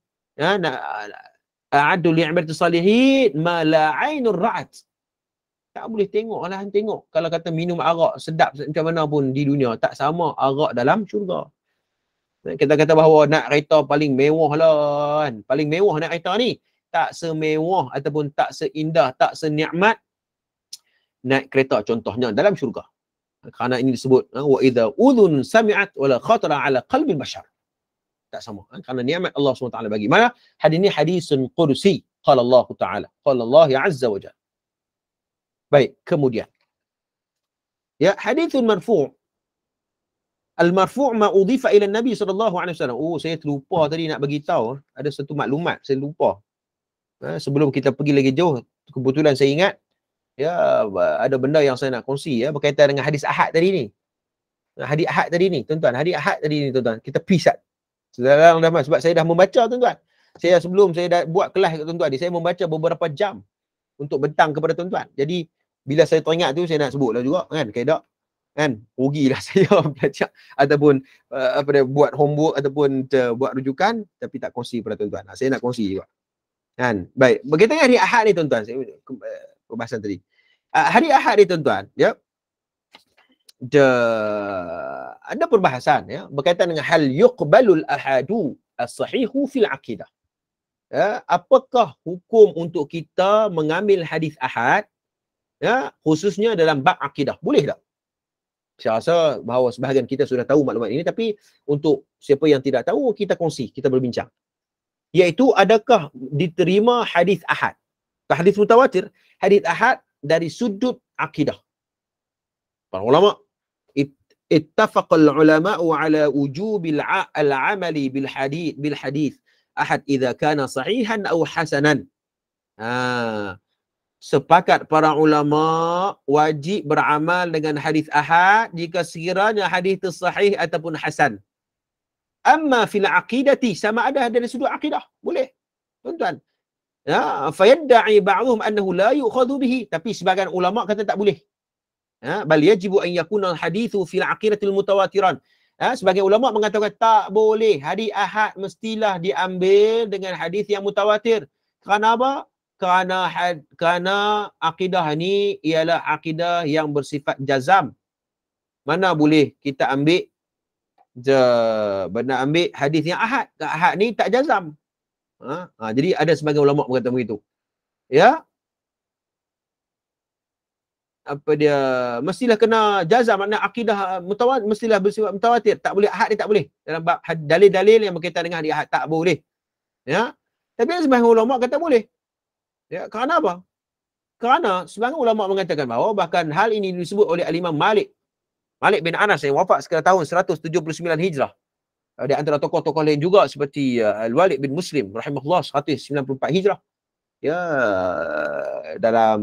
A'addu li'ibadati salihin ma la 'ainur ra'at. Tak boleh tengok lah, tengok. Kalau kata minum arak sedap macam mana pun di dunia, tak sama arak dalam syurga. Kita kata bahawa nak kereta paling mewah lah, kan? Paling mewah nak kereta ni. Tak semewah ataupun tak seindah, tak senikmat naik kereta contohnya dalam syurga. Kerana ini disebut wa idza udhun sami'at wa la khatara 'ala qalbi bashar. Tak sama, kerana nikmat Allah SWT bagi. Mana hadis ni hadisun qudsi, qala Allah Ta'ala, qala Allah Azza wa Jalla. Baik, kemudian ya, hadithun marfu'. Al-marfu' ma udhifa ila Nabi sallallahu alaihi wasallam. Oh, saya terlupa tadi nak bagi tahu, ada satu maklumat saya lupa. Sebelum kita pergi lagi jauh, kebetulan saya ingat ya, ada benda yang saya nak kongsi ya, berkaitan dengan hadis ahad tadi ni. Hadis ahad tadi ni, tuan-tuan, hadis ahad tadi ni, tuan-tuan, kita pisat. Sebab saya dah membaca, tuan-tuan. Saya sebelum saya dah buat kelas kat tuan-tuan ni, saya membaca beberapa jam untuk bentang kepada tuan-tuan. Jadi bila saya teringat tu, saya nak sebutlah juga, kan, kaedah, kan, rugilah saya belajar ataupun buat homework ataupun buat rujukan tapi tak kongsi kepada tuan-tuan. Saya nak kongsi juga, kan. Baik, berkaitan dengan hari Ahad ni, tuan-tuan, saya pembahasan tadi. Hari Ahad ni, tuan-tuan, ya, ada perbahasan ya berkaitan dengan hal yuqbalul ahadu as-sahihu fil aqidah. Ya, apakah hukum untuk kita mengambil hadis ahad ya, khususnya dalam bab akidah? Boleh tak? Saya rasa bahawa sebahagian kita sudah tahu maklumat ini, tapi untuk siapa yang tidak tahu, kita kongsi, kita berbincang. Iaitu, adakah diterima hadis ahad? Hadis mutawatir, hadis ahad dari sudut akidah. Para ulama ittafaqal ulama'u ala wujubil al-amali bil hadis ahad idza kana sahihan aw hasanan. Sepakat para ulama wajib beramal dengan hadis ahad jika sekiranya hadis itu sahih ataupun hasan. Amma fil aqidati, sama ada dari sudut akidah, boleh. Tuan-tuan. Ya, fayadda'i ba'dhum annahu la yu'khadhu bihi, tapi sebagian ulama kata tak boleh. Bal yajibu an yakuna al-hadithu fil aqidati al-mutawatiran. Sebagian ulama mengatakan tak boleh, hadis ahad mestilah diambil dengan hadis yang mutawatir. Kerana apa? Kerana akidah ni ialah akidah yang bersifat jazam. Mana boleh kita ambil hadis yang ahad. Ahad ni tak jazam. Jadi ada sebagian ulama berkata begitu. Ya. Apa dia, mestilah kena jazam, makna akidah mutawatir mestilah bersifat mutawatir. Tak boleh ahad ni, tak boleh. Dalam bab dalil-dalil yang berkaitan dengan hadis ahad tak boleh. Ya. Tapi sebagian ulama kata boleh. Ya, kerana apa? Kerana sebagian ulama mengatakan bahawa bahkan hal ini disebut oleh Al-Imam Malik bin Anas yang wafat sekitar tahun 179 Hijrah. Di antara tokoh-tokoh lain juga seperti Al-Walid bin Muslim rahimahullah 194 Hijrah. Ya, dalam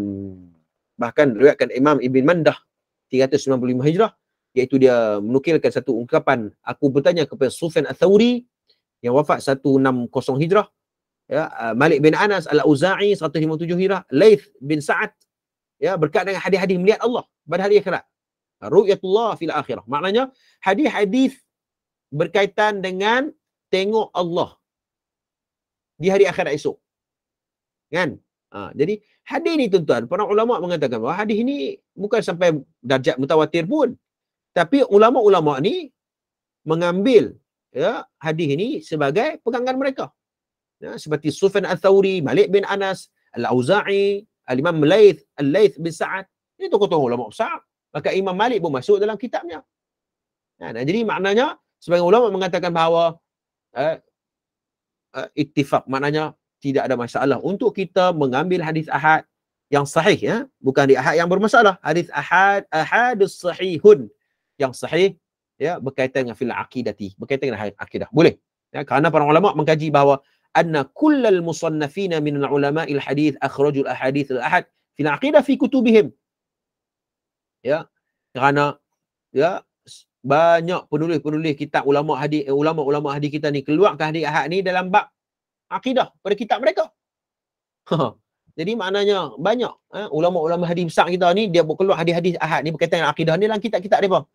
bahkan riwayatkan Imam Ibn Mandah 395 Hijrah, iaitu dia menukilkan satu ungkapan, aku bertanya kepada Sufyan Ats-Tsauri yang wafat 160 Hijrah. Ya, Malik bin Anas Al-Auza'i 157 Hijrah, Laith bin Sa'ad ya, berkaitan dengan hadis-hadis melihat Allah pada hari akhirat. Ru'yatullah fil akhirah. Maknanya hadis-hadis berkaitan dengan tengok Allah di hari akhirat esok. Kan? Jadi hadis ni tuan-tuan, para ulama mengatakan bahawa hadis ni bukan sampai darjat mutawatir pun. Tapi ulama-ulama ni mengambil ya hadis ni sebagai pegangan mereka. Ya, seperti Sufyan Ats-Tsauri, Malik bin Anas, Al-Auza'i, Al-Imam Al-Laith bin Sa'ad. Ini tokoh-tokoh ulama besar. Maka Imam Malik pun masuk dalam kitabnya. Jadi maknanya sebagian ulama mengatakan bahawa ittifaq, maknanya tidak ada masalah untuk kita mengambil hadis ahad yang sahih, ya, bukan hadis ahad yang bermasalah. Hadis ahadus sahihun yang sahih ya, berkaitan dengan fil aqidati, berkaitan dengan akidah. Boleh. Ya, kerana para ulama mengkaji bahawa anna kullal musannafina min al-ulama'il hadith akhrajul ahadith al-ahad fil aqidah fi kutubihim. Ya, kerana ya banyak penulis-penulis kitab ulama hadis kita ni keluarkan hadis ahad ni dalam bab akidah pada kitab mereka. Jadi maknanya banyak ulama-ulama hadis besar kita ni dia keluar hadis-hadis ahad ni berkaitan dengan akidah ni dalam kitab-kitab depa.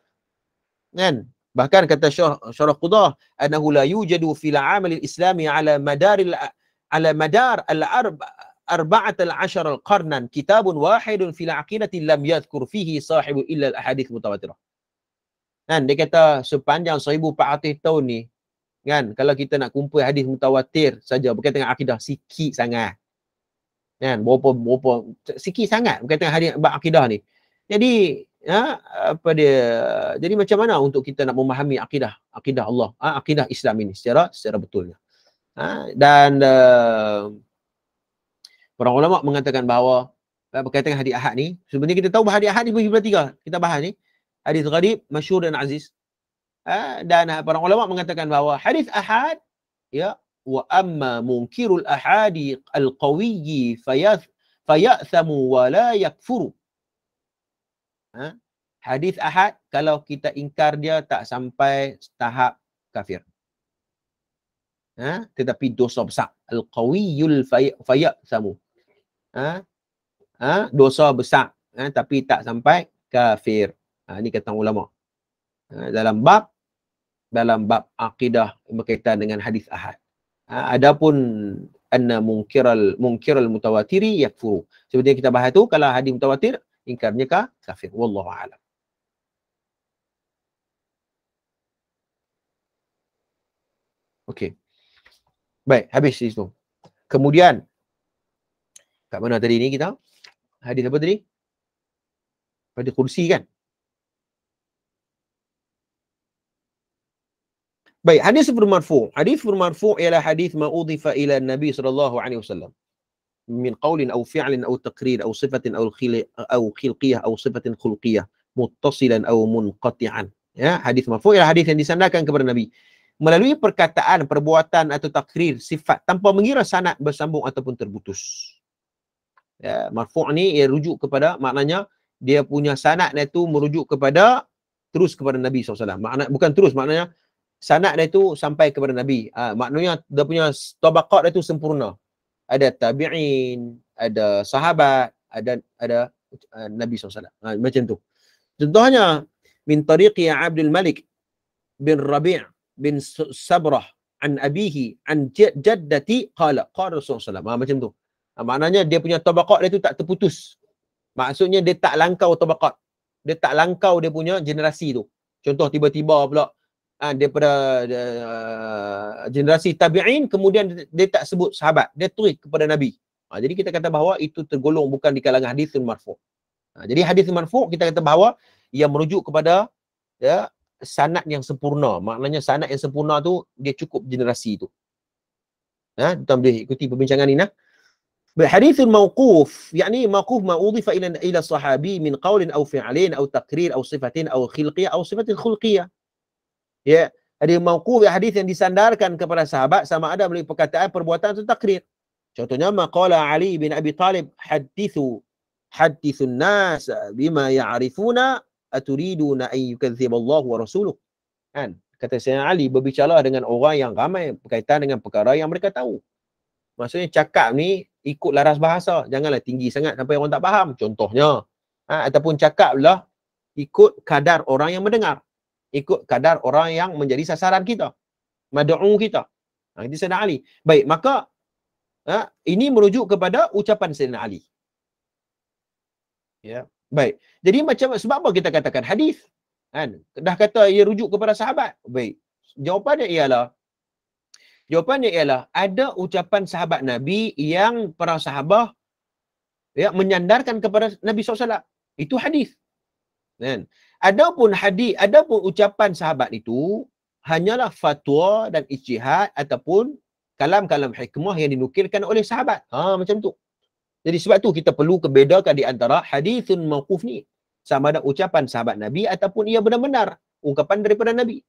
Kan? Bahkan kata Syarah Qudah, annahu la yujadu fil amal al-islami ala madar al-arba'at al-ashar al-qarnan kitabun wahidun fil aqidati lam yadhkur fihi sahibu illa al-ahadith mutawatirah. Kan dia kata sepanjang 1400 tahun ni, kan, kalau kita nak kumpul hadis mutawatir saja berkaitan dengan akidah sikit sangat. Kan, berapa sikit sangat berkaitan dengan hadis akidah ni. Jadi jadi macam mana untuk kita nak memahami akidah Allah, akidah Islam ini secara betulnya. Dan para ulama mengatakan bahawa berkaitan dengan hadis ahad ni, sebenarnya kita tahu bahawa hadis ahad ni berbagi kepada tiga. Kita bahas ni hadis gharib, masyhur dan aziz. Dan para ulama mengatakan bahawa hadis ahad ya, wa amma munkirul ahadi al-qawiyyi fayathamu wa la yakfuru. Hadis ahad kalau kita ingkar dia tak sampai tahap kafir. Tetapi dosa besar. Al-qawiyul fayathamu. Dosa besar, tapi tak sampai kafir. Ini kata ulama. Dalam bab akidah berkaitan dengan hadis ahad. Adapun anna munkiral mutawatiri yakfuru. Seperti yang kita bahas tu, kalau hadis mutawatir ingkarnya kafir. Wallahu a'lam. Okey. Baik, habis di situ. Kemudian kat mana tadi ni kita? Hadis apa tadi? Hadis kursi kan? Baik, hadis marfu'. Hadis marfu' ialah hadis ma udhifa ila Nabi sallallahu alaihi wasallam min qaulin aw fi'lin aw taqrir aw sifatin aw khilqiyah aw sifatin khulqiyah muttasilan aw munqati'an. Ya, hadis marfu' ialah hadis yang disandarkan kepada Nabi melalui perkataan, perbuatan atau takrir sifat tanpa mengira sanad bersambung ataupun terputus. Ya, marfu' ni ia rujuk kepada, maknanya dia punya sanad itu merujuk kepada terus kepada Nabi SAW. Makna bukan terus, maknanya sanad dia tu sampai kepada Nabi. Maknanya dia punya tabaqat dia tu sempurna. Ada tabi'in, ada sahabat, ada Nabi SAW. Macam tu. Contohnya min tariqi Abdul Malik bin Rabi' bin Sabrah an abihi an jaddati qala Rasulullah SAW. Macam tu. Maknanya dia punya tabaqat dia tu tak terputus. Maksudnya dia tak langkau tabaqat. Dia tak langkau dia punya generasi tu. Contoh tiba-tiba pula daripada generasi tabi'in, kemudian dia tak sebut sahabat, dia terus kepada Nabi. Jadi kita kata bahawa itu tergolong bukan di kalangan hadis marfu'. Jadi hadis marfu' kita kata bahawa ia merujuk kepada sanad yang sempurna. Maknanya sanad yang sempurna tu dia cukup generasi tu. Kita boleh ikuti perbincangan ni. Hadis mauquf, yakni mauquf ma udhifa ila sahabi min qaulin aw fi'lin aw taqrir aw sifatin aw khilqiyah aw sifatin khulqiyah. Ya, hadis mauquf hadis yang disandarkan kepada sahabat sama ada melalui perkataan, perbuatan atau takrir. Contohnya maqala Ali bin Abi Talib, hadithun nas bima ya'rifuna aturiduna an yukadziballahu wa rasuluh. Kan? Kata Sayyidina Ali, berbicara dengan orang yang ramai berkaitan dengan perkara yang mereka tahu. Maksudnya cakap ni ikut laras bahasa, janganlah tinggi sangat sampai orang tak faham. Contohnya, ataupun cakaplah ikut kadar orang yang mendengar, ikut kadar orang yang menjadi sasaran kita, mad'u kita. Itu Sayyidina Ali. Baik, maka ini merujuk kepada ucapan Sayyidina Ali. Ya, baik. Jadi macam sebab apa kita katakan hadis? Kan? Dah kata ia rujuk kepada sahabat. Baik. Jawapannya ialah ada ucapan sahabat Nabi yang para sahabat menyandarkan kepada Nabi SAW. Itu hadis. Kan? Adapun ucapan sahabat itu hanyalah fatwa dan ijtihad ataupun kalam-kalam hikmah yang dinukilkan oleh sahabat. Macam tu. Jadi sebab tu kita perlu bedakan di antara hadithun mauquf ni. Sama ada ucapan sahabat Nabi ataupun ia benar-benar ungkapan daripada Nabi.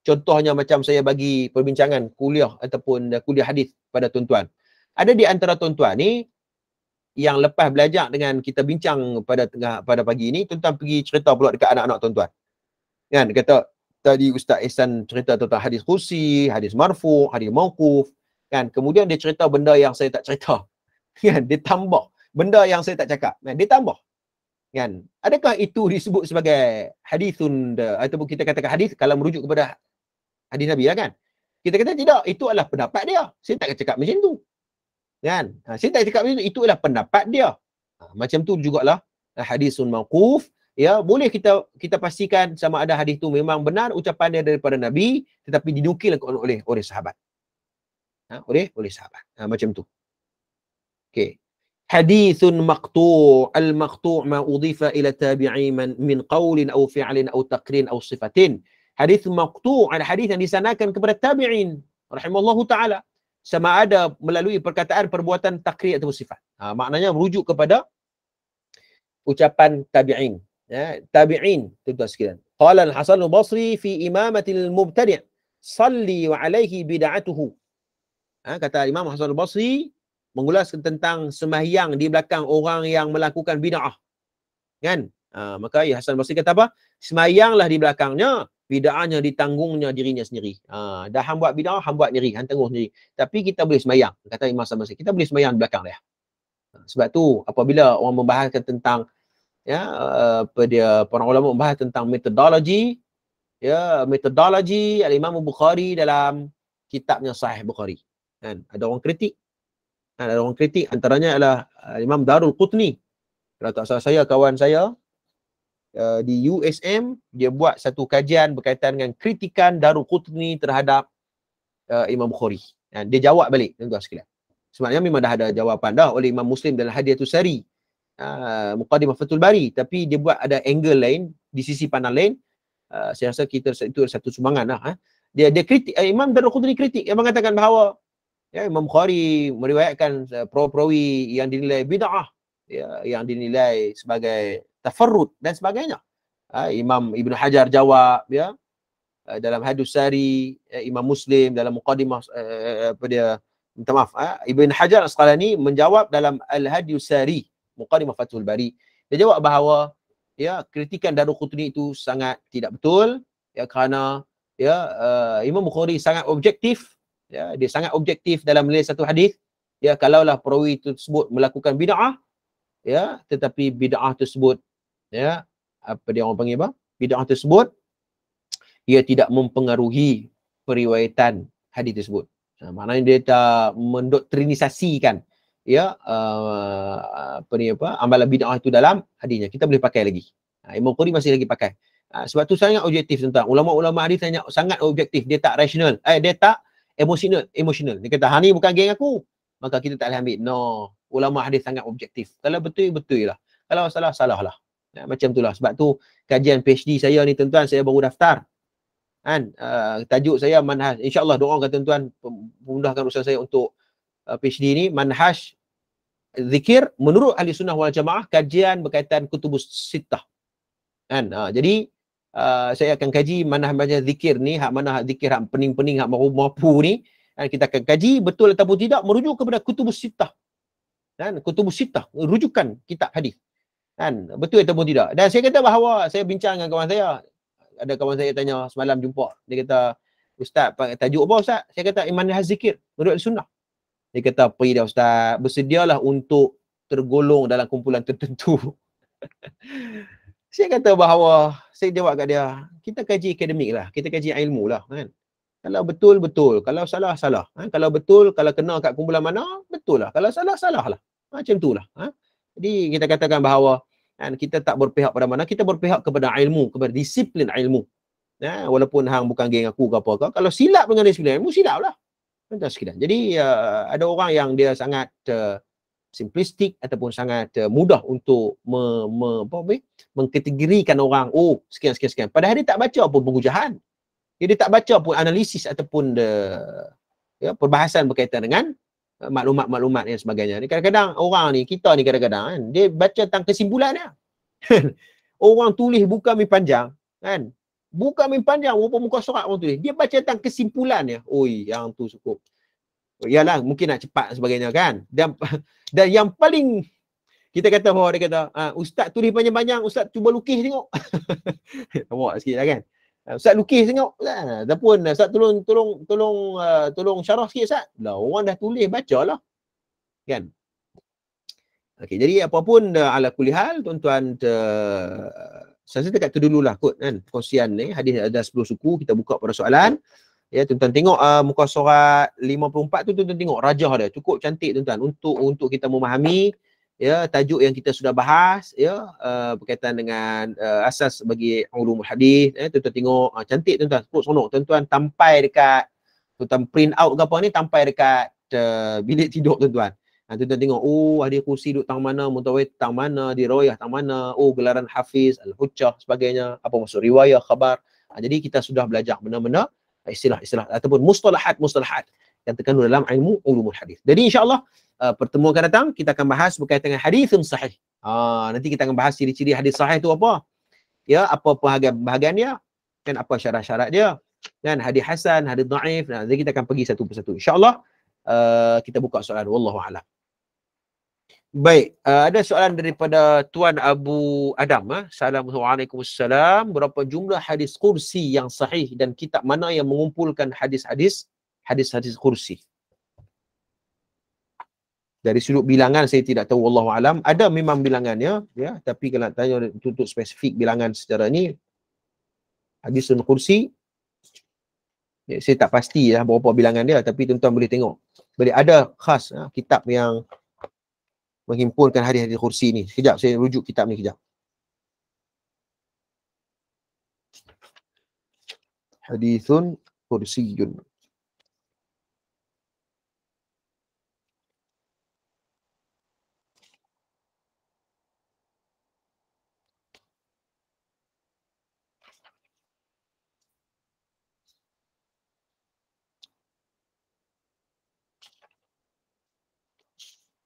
Contohnya macam saya bagi perbincangan kuliah ataupun kuliah hadis pada tuan-tuan. Ada di antara tuan-tuan ni yang lepas belajar dengan kita bincang pada pagi ini, tuan-tuan pergi cerita pula dekat anak-anak tuan-tuan. Kan, kata tadi Ustaz Ihsan cerita tentang hadis kursi, hadis marfu', hadis mauquf. Kan, kemudian dia cerita benda yang saya tak cerita. Kan, dia tambah benda yang saya tak cakap. Kan, dia tambah. Kan, adakah itu disebut sebagai hadithun ataupun kita katakan hadis kalau merujuk kepada hadis Nabi lah kan? Kita kata tidak, itu adalah pendapat dia. Saya tak cakap macam tu. Kan? Saya tak cakap macam tu, itu adalah pendapat dia. Macam tu jugalah hadisun mauquf. Ya, boleh kita pastikan sama ada hadis tu memang benar ucapan dia daripada Nabi tetapi dinukilkan oleh sahabat. Oleh sahabat. Macam tu. Okey. Hadithun maqtu'. Al-maqtu' ma udhifa ila tabi'in min qaulin aw fi'lin aw taqrin aw sifatin. Hadis maqtu' ada hadis yang disandarkan kepada tabi'in rahimallahu taala sama ada melalui perkataan, perbuatan, takrir atau sifat. Maknanya merujuk kepada ucapan tabi'in. Ya, tabi'in tuan-tuan sekalian. Qala al-Hasan al-Basri fi imamatil mubtadi' salli wa alaihi bid'atuhu. Kata Imam Hasan al-Basri mengulas tentang sembahyang di belakang orang yang melakukan bid'ah. Kan? Maka Hasan al-Basri kata apa? Sembahyanglah di belakangnya, bid'ahnya ditanggungnya dirinya sendiri. Dah hang buat bid'ah, hang buat sendiri, hang tanggung sendiri. Tapi kita boleh sembahyang. Kata Imam Hasan al-Basri, kita boleh sembahyang di belakang dia. Sebab tu apabila orang membahaskan tentang para ulama membahas tentang metodologi Al-Imam Bukhari dalam kitabnya Sahih Bukhari. Kan? Ada orang kritik. Antaranya adalah Imam Darul Qutni. Kalau tak salah saya, kawan saya di USM, dia buat satu kajian berkaitan dengan kritikan Darul Qutni terhadap Imam Bukhari. Dia jawab balik, tuan-tuan sekalian. Sebenarnya memang dah ada jawapan dah oleh Imam Muslim dalam Hadiyatus Sari, Muqaddimah Fathul Bari, tapi dia buat ada angle lain, di sisi pandang lain. Saya rasa itu satu sumbangan lah. dia kritik, Imam Daruqutni kritik, yang mengatakan bahawa Imam Bukhari meriwayatkan perawi yang dinilai bid'ah, yang dinilai sebagai tafarrud dan sebagainya. Imam Ibn Hajar jawab dalam Hadis Sari, Imam Muslim dalam muqaddimah minta maaf, Ibn Hajar Asqalani menjawab dalam Al-Hadis Sari, muqaddimah Fathul Bari. Dia jawab bahawa kritikan Daruqutni itu sangat tidak betul, kerana Imam Bukhari sangat objektif, dia sangat objektif dalam menilai satu hadis. Kalaulah perawi tersebut melakukan bid'ah, tetapi bid'ah tersebut apa dia orang panggil bid'ah tersebut ia tidak mempengaruhi periwayatan hadis tersebut. Maknanya dia tak mendoktrinisasikan amalan bid'ah itu dalam hadisnya. Kita boleh pakai lagi. Imam Bukhari masih lagi pakai. Sebab tu sangat objektif tentang ulama-ulama hadis sangat objektif. Dia tak rasional. Dia tak emosional. Dia kata, ni bukan geng aku, maka kita tak boleh ambil. No. Ulama hadis sangat objektif. Kalau betul, betul lah. Kalau salah, salah lah. Macam itulah. Sebab tu kajian PhD saya ni tuan-tuan, saya baru daftar. Tajuk saya manhaj. InsyaAllah doakan tuan-tuan memudahkan urusan saya untuk PhD ni, manhaj zikir menurut ahli sunnah wal jamaah, kajian berkaitan kutubus sittah. Jadi saya akan kaji manhaj zikir ni, hak mana hak zikir, hak pening-pening, hak mampu ni, kita akan kaji betul ataupun tidak merujuk kepada kutubus sittah. Kutubus sittah, rujukan kitab hadis. Betul ataupun tidak. Dan saya kata bahawa, saya bincang dengan kawan saya, ada kawan saya tanya semalam jumpa, dia kata, Ustaz, tajuk apa Ustaz? Saya kata manhaj zikir menurut sunnah. Dia kata, pergi dah Ustaz, bersedialah untuk tergolong dalam kumpulan tertentu. Saya kata bahawa, saya jawab kat dia, kita kaji akademik lah, kita kaji ilmu lah kan. Kalau betul, betul. Kalau salah, salah. Kalau betul, kalau kena kat kumpulan mana, betul lah. Kalau salah, salah lah. Macam tu lah. Jadi kita katakan bahawa kita tak berpihak pada mana, kita berpihak kepada ilmu, kepada disiplin ilmu. Walaupun hang bukan geng aku ke apa ke, kalau silap dengan disiplin ilmu, silap lah. Jadi ada orang yang dia sangat simplistik ataupun sangat mudah untuk mengkategorikan orang, sekian. Padahal dia tak baca pun pengujahan. Dia tak baca pun analisis ataupun perbahasan berkaitan dengan maklumat-maklumat dan sebagainya. Kadang-kadang orang ni, kita ni kadang-kadang kan, dia baca tentang kesimpulannya. Orang tulis bukan mi panjang kan. Bukan mi panjang, berapa muka surat orang tulis. Dia baca tentang kesimpulannya. Yang tu cukup. Yalah, mungkin nak cepat sebagainya kan. Dan yang paling kita kata bahawa dia kata, Ustaz tulis panjang-panjang, Ustaz cuba lukis tengok. Awak sikit lah kan. Ustaz lukis tengok. Ataupun Ustaz tolong syarah sikit Ustaz. Lah orang dah tulis, bacalah. Kan? Okey, jadi apapun ala kulli hal, tuan-tuan, saya dekat tu dululah kot kan, perkongsian ni. Hadis ada 10 suku, kita buka pada soalan. Tuan-tuan tengok muka surat 54 tu, tuan-tuan tengok rajah dia. Cukup cantik tuan-tuan untuk kita memahami tajuk yang kita sudah bahas berkaitan dengan asas bagi ulumul hadis. Tuan-tuan tengok cantik tuan-tuan, cukup seronok. Tuan-tuan tampai dekat, tuan-tuan print out ke apa ni, tampai dekat bilik tidur tuan-tuan. Tuan-tuan tengok, hadis kursi duduk tang mana, mutawait tang mana, dirawayah tang mana, gelaran hafiz, al-hujjah, sebagainya, apa maksud riwayah, khabar. Jadi kita sudah belajar benar-benar istilah-istilah ataupun mustalahat yang terkandung dalam ilmu ulumul hadis. Jadi insya-Allah pertemuan akan datang kita akan bahas berkaitan dengan hadisun sahih. Nanti kita akan bahas ciri-ciri hadis sahih itu apa? Apa bahagian dia, dan apa syarat-syarat dia, dan hadis hasan, hadis dhaif. Jadi kita akan pergi satu persatu. Insya-Allah kita buka soalan, wallahu a'lam. Baik, ada soalan daripada Tuan Abu Adam. Assalamualaikum. Berapa jumlah hadis kursi yang sahih dan kitab mana yang mengumpulkan hadis-hadis kursi? Dari sudut bilangan saya tidak tahu, wallahu alam. Ada memang bilangannya, tapi kalau tanya untuk spesifik bilangan secara ni, hadis kursi, saya tak pasti berapa bilangan dia, tapi tuan-tuan boleh tengok. Boleh ada khas kitab yang menghimpunkan hadis-hadis kursi ni. Sekejap saya rujuk kitab ni kejap. Hadithun kursiyun.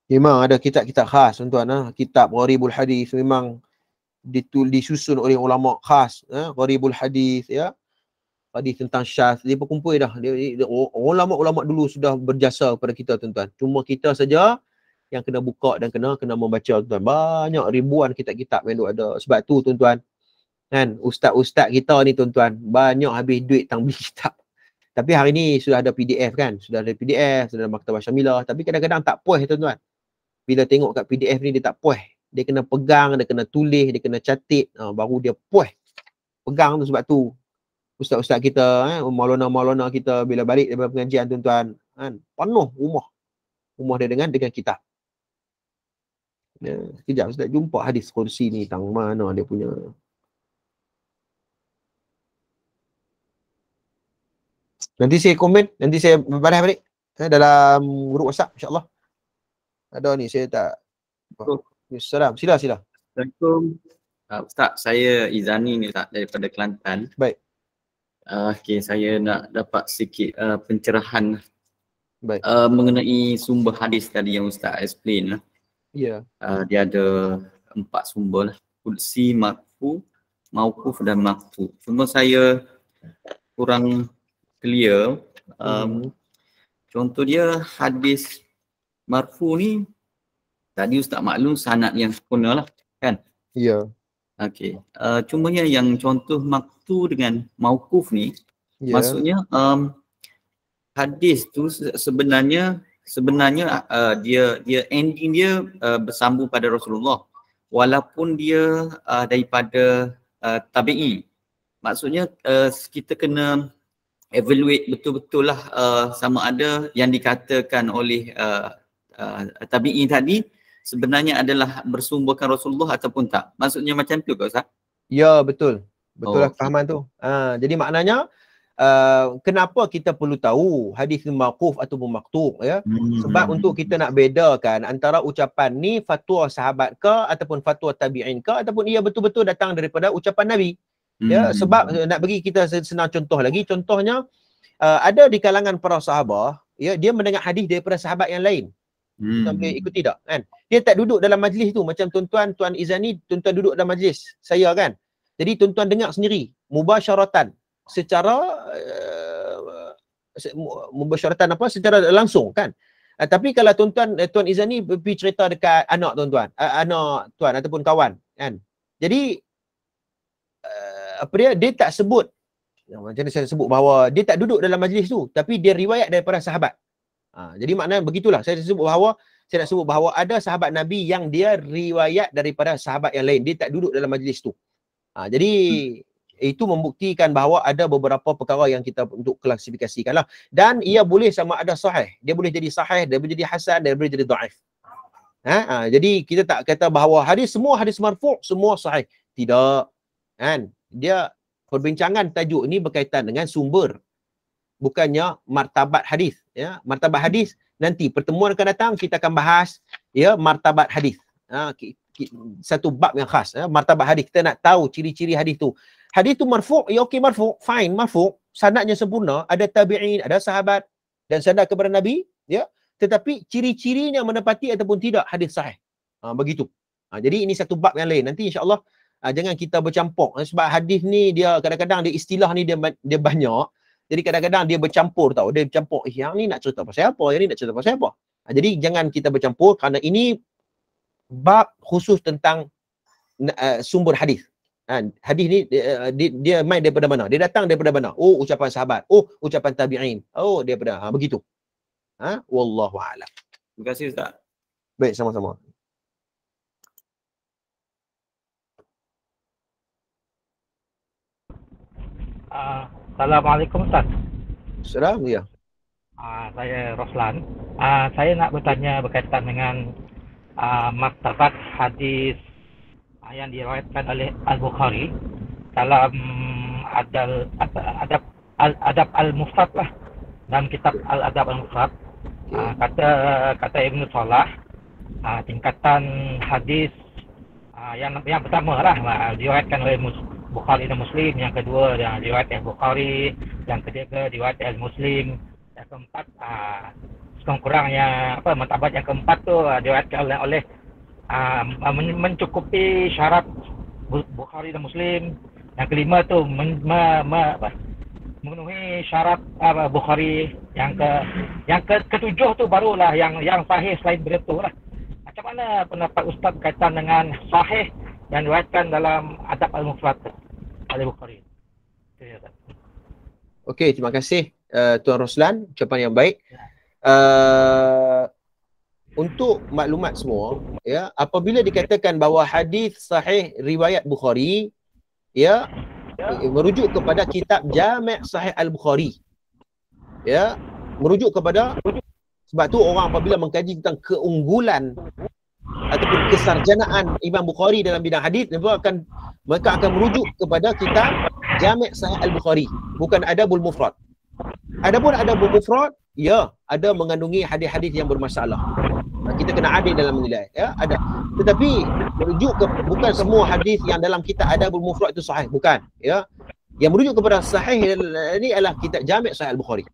Memang ada kitab-kitab khas tuan-tuan. Kitab Gharibul Hadis memang disusun oleh ulama khas. Gharibul Hadis, ya. Hadis tentang syaz, dia berkumpul dah. Ulama-ulama dulu sudah berjasa kepada kita tuan-tuan. Cuma kita saja yang kena buka dan kena membaca tuan-tuan. Banyak ribuan kitab-kitab yang ada. Sebab tu tuan-tuan, kan, ustaz-ustaz kita ni tuan-tuan, banyak habis duit tang beli kitab. Tapi hari ni sudah ada PDF kan, sudah ada PDF, sudah ada Maktabah Syamilah, tapi kadang-kadang tak puas tuan-tuan. Bila tengok kat PDF ni dia tak puas. Dia kena pegang, dia kena tulis, dia kena catat, baru dia puas. Pegang tu sebab tu ustaz-ustaz kita, maulana-maulana kita bila balik daripada pengajian tuan-tuan, kan, penuh rumah dia dengan kitab. Ya, sekejap ustaz jumpa hadis kursi ni tang mana dia punya. Nanti saya komen, nanti saya balas balik dalam grup WhatsApp insya-Allah. Ada ni saya tak. Assalamualaikum. Sila. Assalamualaikum. Ustaz, saya Izani ni Ustaz daripada Kelantan. Baik. Okey, saya nak dapat sikit pencerahan Baik. Mengenai sumber hadis tadi yang Ustaz explain. Ya. Dia ada 4 sumber lah. Qudsi, marfu, mauquf dan maqtu. Cuma saya kurang clear. Contoh dia hadis marfu ni tadi Ustaz maklum sanad yang sempurna lah kan? Ya. Okey. Cumanya yang contoh maqtu dengan mauquf ni, maksudnya hadis tu sebenarnya dia ending dia bersambung pada Rasulullah walaupun dia daripada tabi'i. Maksudnya kita kena evaluate betul-betul lah sama ada yang dikatakan oleh tabi'i tadi sebenarnya adalah bersumberkan Rasulullah ataupun tak. Maksudnya macam tu ke Ustaz? Ya, betul. Betul lah kefahaman tu. Jadi maknanya kenapa kita perlu tahu hadis mauquf ataupun maqtu' ya? Sebab untuk kita nak bedakan antara ucapan ni fatwa sahabat ke ataupun fatwa tabi'in ke ataupun ia betul-betul datang daripada ucapan Nabi. Ya, sebab nak bagi kita senang contoh lagi, contohnya ada di kalangan para sahabat, ya, dia mendengar hadis daripada sahabat yang lain. Tuan boleh ikuti tak kan? Dia tak duduk dalam majlis tu macam tuan-tuan, Tuan Izani, tuan-tuan duduk dalam majlis saya kan. Jadi tuan-tuan dengar sendiri mubasyaratan secara secara langsung kan. Tapi kalau tuan-tuan Tuan Izani pergi cerita dekat anak tuan-tuan, anak tuan ataupun kawan kan. Jadi dia tak sebut, macam mana saya sebut bahawa dia tak duduk dalam majlis tu tapi dia riwayat daripada sahabat. Jadi maknanya begitulah saya nak sebut bahawa ada sahabat Nabi yang dia riwayat daripada sahabat yang lain, dia tak duduk dalam majlis tu. Jadi itu membuktikan bahawa ada beberapa perkara yang kita untuk klasifikasikan lah. Dan ia boleh sama ada sahih, dia boleh jadi sahih, dia boleh jadi hasan, dia boleh jadi dhaif. Jadi kita tak kata bahawa semua hadis marfu' semua sahih. Tidak. Kan? Dia perbincangan tajuk ini berkaitan dengan sumber, bukannya martabat hadis. Ya, martabat hadis nanti pertemuan akan datang kita akan bahas ya martabat hadis. Satu bab yang khas ya, martabat hadis. Kita nak tahu ciri-ciri hadis tu. Hadis tu marfu', ya okey marfu', fine marfu', sanadnya sempurna, ada tabi'in, ada sahabat dan sanad kepada Nabi, ya. Tetapi ciri-cirinya menepati ataupun tidak hadis sahih. Begitu. Jadi ini satu bab yang lain. Nanti insya-Allah jangan kita bercampur sebab hadis ni dia kadang-kadang dia istilah ni dia banyak. Jadi kadang-kadang dia bercampur tau. Dia bercampur, yang ni nak cerita pasal apa, yang ni nak cerita pasal apa. Jadi jangan kita bercampur kerana ini bab khusus tentang sumber hadis. Hadis ni dia main daripada mana? Dia datang daripada mana? Oh, ucapan sahabat. Oh, ucapan tabi'in. Oh, daripada begitu. Wallahu a'lam. Terima kasih Ustaz. Baik, sama-sama. Assalamualaikum Ustaz. Assalamualaikum, ya. Saya Roslan. Saya nak bertanya berkaitan dengan martabat hadis yang diriwayatkan oleh Al-Bukhari dalam Adab Al-Mufrad lah, dalam kitab Al-Adab Al-Mufrad. Kata Ibn Salah, tingkatan hadis yang pertama lah diriwayatkan oleh Bukhari dan Muslim, yang kedua yang riwayat Al-Bukhari, yang ketiga riwayat Al-Muslim, yang keempat sekurang-kurangnya martabat yang keempat tu diriwayatkan oleh mencukupi syarat Bukhari dan Muslim. Yang kelima tu memenuhi syarat Bukhari. Yang ketujuh tu barulah yang sahih selain benda tu lah. Macam mana pendapat Ustaz berkaitan dengan sahih yang diriwayatkan dalam Adab Al-Mufrad oleh Bukhari? Okey, terima kasih Tuan Roslan, ucapan yang baik. Untuk maklumat semua, ya, apabila dikatakan bahawa hadis sahih riwayat Bukhari, ya, merujuk kepada kitab Jami' Sahih Al-Bukhari. Ya, merujuk kepada, sebab tu orang apabila mengkaji tentang keunggulan ataupun kesarjanaan Imam Bukhari dalam bidang hadis, mereka akan merujuk kepada kitab Jami' Sahih Al-Bukhari, bukan Adabul Mufrad. Adapun Adabul Mufrad, ya, ada mengandungi hadis-hadis yang bermasalah. Kita kena adil dalam menilai, ya, ada. Tetapi merujuk ke bukan semua hadis yang dalam kitab Adabul Mufrad itu sahih, bukan, ya. Yang merujuk kepada sahih ini adalah kitab Jami' Sahih Al-Bukhari.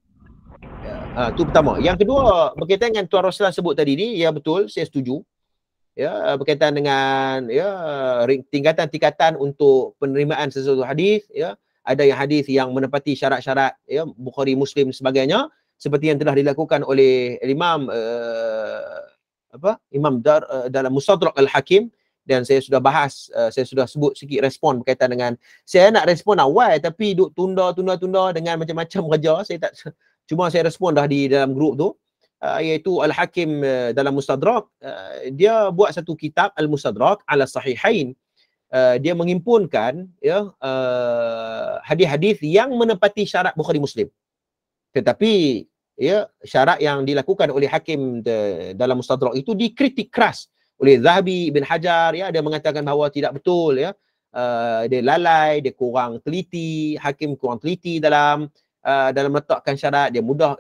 Ya, itu pertama. Yang kedua, berkaitan dengan Tuan Roslan sebut tadi ni, ya betul, saya setuju. Ya, berkaitan dengan tingkatan-tingkatan untuk penerimaan sesuatu hadis, ya. Ada yang hadis yang menepati syarat-syarat, ya, Bukhari, Muslim sebagainya, seperti yang telah dilakukan oleh Imam dalam Mustadrak Al-Hakim, dan saya sudah bahas, saya sudah sebut sikit respon berkaitan dengan, saya nak respon awal tapi duk tunda dengan macam-macam kerja, cuma saya respon dah di dalam grup tu, iaitu Al-Hakim dalam Mustadrak, dia buat satu kitab Al-Mustadrak ala Sahihain. Dia menghimpunkan, ya, hadis-hadis yang menepati syarat Bukhari Muslim. Tetapi, ya, syarat yang dilakukan oleh Hakim dalam Mustadrak itu dikritik keras oleh Zahabi, Ibn Hajar, ya, dia mengatakan bahawa tidak betul, ya, dia lalai, dia kurang teliti, Hakim kurang teliti dalam meletakkan syarat, dia mudah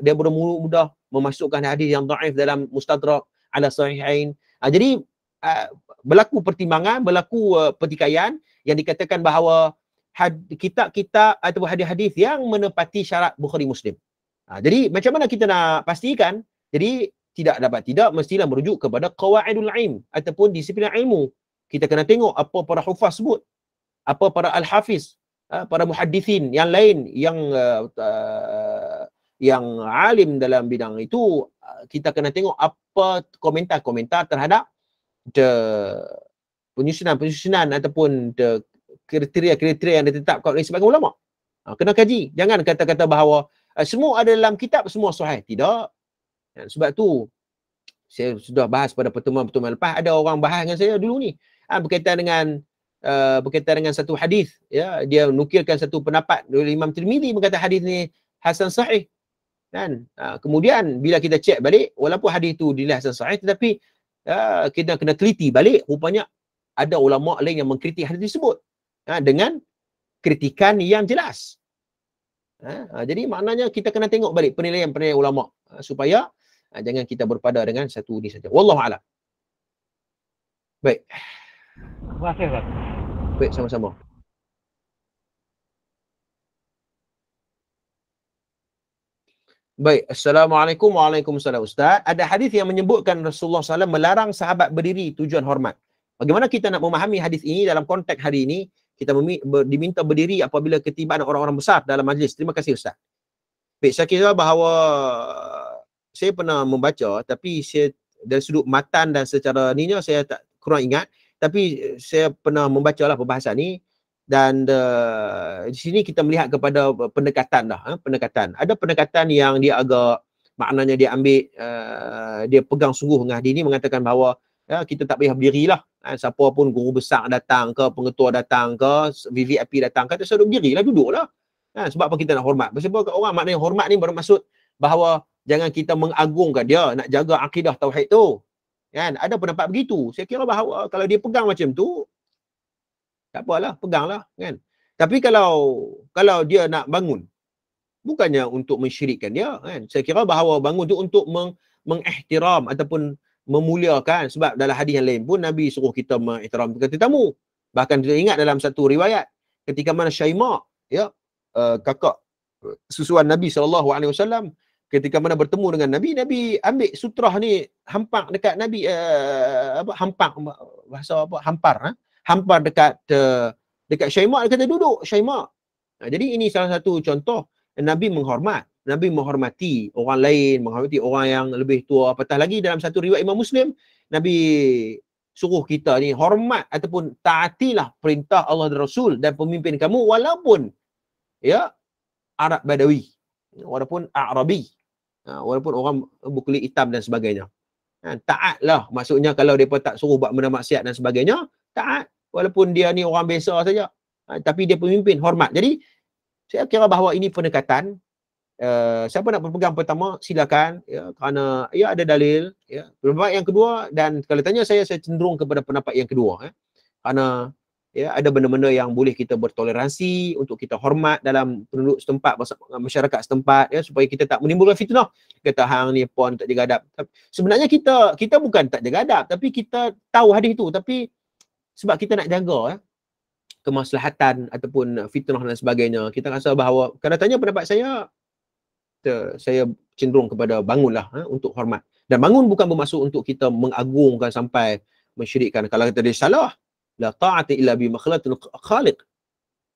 memasukkan hadis yang dhaif dalam Mustadrak ala Sahihain. Jadi berlaku pertimbangan, berlaku pertikaian yang dikatakan bahawa kitab-kitab atau hadis-hadis yang menepati syarat Bukhari Muslim. Jadi macam mana kita nak pastikan? Jadi tidak mestilah merujuk kepada qawaidul ilm ataupun disiplin ilmu. Kita kena tengok apa para hufaz sebut, apa para al-hafiz, para muhaddithin yang lain yang alim dalam bidang itu, kita kena tengok apa komentar-komentar terhadap penyusunan ataupun kriteria yang ditetapkan oleh sebagian ulama. Kena kaji. Jangan kata-kata bahawa semua ada dalam kitab, semua sahih. Tidak. Sebab tu saya sudah bahas pada pertemuan-pertemuan lepas, ada orang bahas dengan saya dulu ni, berkaitan dengan satu hadis, ya, dia nukilkan satu pendapat oleh Imam Tirmizi berkata hadis ni hasan sahih, kan. Kemudian bila kita cek balik, walaupun hadis tu dinilai hasan sahih, tetapi kita kena teliti balik, rupanya ada ulama lain yang mengkritik hadis tersebut dengan kritikan yang jelas. Jadi maknanya kita kena tengok balik penilaian ulama, supaya jangan kita berpada dengan satu ni saja. Wallahu a'lam. Baik. Terima kasih, Ustaz. Baik, sama-sama. Baik, Assalamualaikum. Waalaikumsalam, Ustaz. Ada hadis yang menyebutkan Rasulullah SAW melarang sahabat berdiri tujuan hormat. Bagaimana kita nak memahami hadis ini dalam konteks hari ini? Kita diminta berdiri apabila ketibaan orang-orang besar dalam majlis. Terima kasih, Ustaz. Baik, saya kira bahawa saya pernah membaca, tapi saya dari sudut matan dan secara ninya saya tak kurang ingat, tapi saya pernah membacalah perbahasan ni, dan di sini kita melihat kepada pendekatan pendekatan. Ada pendekatan yang dia agak, maknanya dia ambil, dia pegang sungguh dengan hadis ni, mengatakan bahawa kita tak payah berdirilah. Siapa pun guru besar datang ke, pengetua datang ke, VVIP datang ke, kita suruh berdirilah, duduklah. Sebab apa kita nak hormat? Sebab orang maknanya hormat ni bermaksud bahawa jangan kita mengagungkan dia, nak jaga akidah tauhid tu. Kan? Ada pendapat begitu. Saya kira bahawa kalau dia pegang macam tu, tak apalah, peganglah, kan. Tapi kalau dia nak bangun, bukannya untuk mensyirikkan dia, kan. Saya kira bahawa bangun tu untuk mengihtiram ataupun memuliakan, sebab dalam hadis yang lain pun Nabi suruh kita mengihtiram tetamu. Bahkan kita ingat dalam satu riwayat ketika mana Syaima, ya, kakak susuan Nabi SAW, ketika mana bertemu dengan Nabi, Nabi ambil sutrah ni hampak dekat Nabi, hampak bahasa apa, hampar dekat Syaimak, dia kata duduk Syaimak. Jadi ini salah satu contoh Nabi menghormati orang lain, menghormati orang yang lebih tua. Apatah lagi dalam satu riwayat Imam Muslim, Nabi suruh kita ni hormat ataupun taatilah perintah Allah dan Rasul dan pemimpin kamu walaupun ya Arab Badawi, walaupun Arabi, walaupun orang berkulit hitam dan sebagainya. Taatlah, maksudnya kalau mereka tak suruh buat benda maksiat dan sebagainya, taat walaupun dia ni orang biasa saja, tapi dia pemimpin, hormat. Jadi saya kira bahawa ini pendekatan. Siapa nak berpegang pertama silakan, ya, kerana ya ada dalil, ya. Pendapat yang kedua, dan kalau tanya saya cenderung kepada pendapat yang kedua, kerana ya ada benda-benda yang boleh kita bertoleransi untuk kita hormat dalam penduduk setempat, masyarakat setempat, ya, supaya kita tak menimbulkan fitnah. Kata hang ni puan tak jaga adab. Sebenarnya kita bukan tak jaga adab, tapi kita tahu hadis itu, tapi sebab kita nak jaga kemaslahatan ataupun fitnah dan sebagainya, kita rasa bahawa kalau tanya pendapat saya cenderung kepada bangunlah untuk hormat. Dan bangun bukan bermaksud untuk kita mengagungkan sampai mensyirikkan. Kalau kita dia salah, la ta'ata illa bi makhlatil khaliq.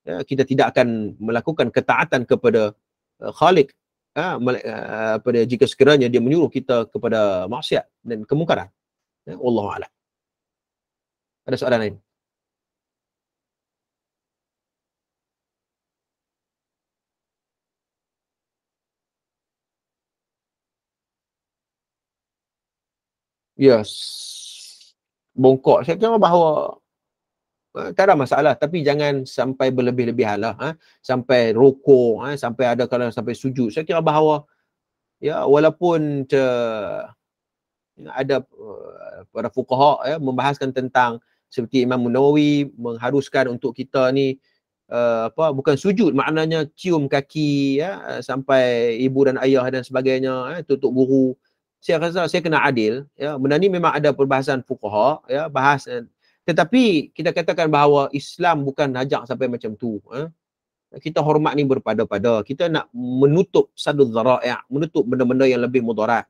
Ya, kita tidak akan melakukan ketaatan kepada khaliq pada jika sekiranya dia menyuruh kita kepada maksiat dan kemungkaran. Ya, wallahu a'lam. Ada soalan lain? Yes. Bongkok. Saya kira bahawa tak ada masalah, tapi jangan sampai berlebih-lebihan lah. Sampai rokok, sampai ada kalau sampai sujud. Saya kira bahawa ya walaupun ada para fuqaha membahaskan tentang seperti Imam Nawawi mengharuskan untuk kita ni bukan sujud, maknanya cium kaki sampai ibu dan ayah dan sebagainya, tutup guru. Saya rasa saya kena adil, ya, benda ni memang ada perbahasan fuqaha, ya, bahas, tetapi kita katakan bahawa Islam bukan ajak sampai macam tu. Kita hormat ni berpada-pada, kita nak menutup sadud dhara'i', menutup benda-benda yang lebih mudarat.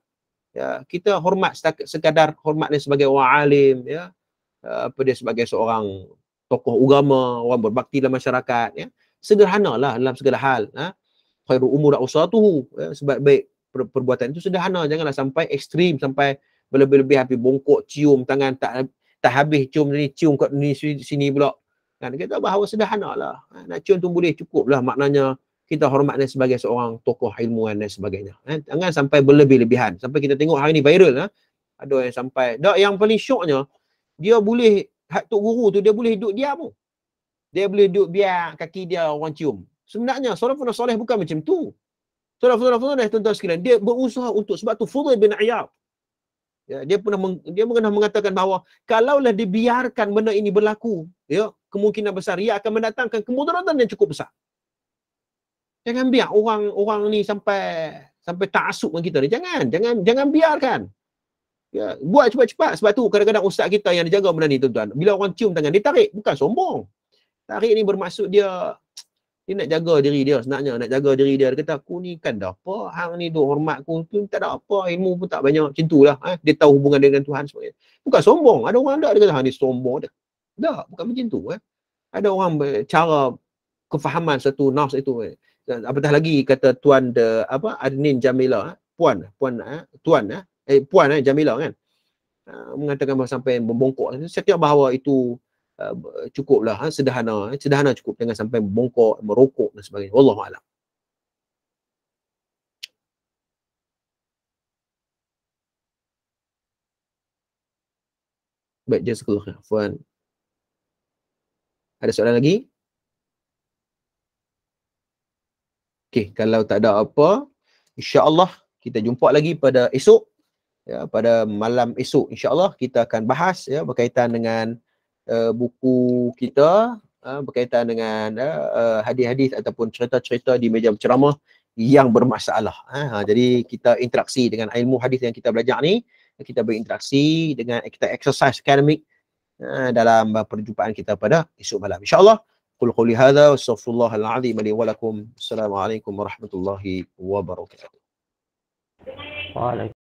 Ya, kita hormat sekadar hormat dia sebagai orang alim, ya, dia sebagai seorang tokoh agama, orang berbakti dalam masyarakat, ya. Sederhanalah dalam segala hal, khairu umur awsatuhu, ya, sebab baik perbuatan itu sederhana, janganlah sampai ekstrim, sampai berlebih-lebih, habis bongkok, cium tangan tak habis cium ni, cium kat ni sini pula. Kan kita bahawa sederhanalah. Nak cium tu boleh, cukup lah, maknanya kita hormat dia sebagai seorang tokoh ilmuwan dan sebagainya. Jangan sampai berlebih-lebihan. Sampai kita tengok hari ni viral, ada yang sampai, yang paling syoknya, dia boleh, Tok Guru tu dia boleh duduk diam. Dia boleh duduk biar kaki dia orang cium. Sebenarnya salafun soleh bukan macam tu. Salafun tuan-tuan sekalian, dia berusaha untuk, sebab tu Fudail bin Iyad, ya, dia pernah mengatakan bahawa kalaulah dibiarkan benda ini berlaku, ya, kemungkinan besar ia akan mendatangkan kemudaratan yang cukup besar. Jangan biar orang ni sampai ta'assub dengan kita ni. Jangan biarkan. Ya, buat cepat-cepat. Sebab tu kadang-kadang ustaz kita yang dijaga benda ni, tuan-tuan, bila orang cium tangan, dia tarik, bukan sombong. Tarik ni bermaksud dia nak jaga diri dia, sebenarnya nak jaga diri dia. Dia kata, aku ni kan dah apa, hang ni duk hormat aku, tu tak ada apa, ilmu pun tak banyak, macam tu lah. Dia tahu hubungan dengan Tuhan sebagainya. Bukan sombong. Ada orang dia kata, hang ni sombong. Tak, bukan macam tu. Ada orang cara kefahaman satu nas itu. Apatah lagi kata Tuan Adnin Jamila, Puan Jamila kan, mengatakan bahawa sampai membongkok. Saya kira bahawa itu cukuplah, sederhana cukup, jangan sampai membongkok, merokok dan sebagainya. Wallahu a'lam. Baik, jazakallahu khair. Puan, ada soalan lagi? Okey, kalau tak ada apa, insya-Allah kita jumpa lagi pada esok, ya, pada malam esok insya-Allah kita akan bahas, ya, berkaitan dengan buku kita, berkaitan dengan hadis-hadis ataupun cerita-cerita di meja berceramah yang bermasalah. Jadi kita interaksi dengan ilmu hadis yang kita belajar ni, kita berinteraksi dengan kita exercise akademik dalam perjumpaan kita pada esok malam insya-Allah. Qul qouli hadza wa astaghfirullahal azim li wa lakum. Assalamualaikum warahmatullahi wabarakatuh. Waalaikumsalam.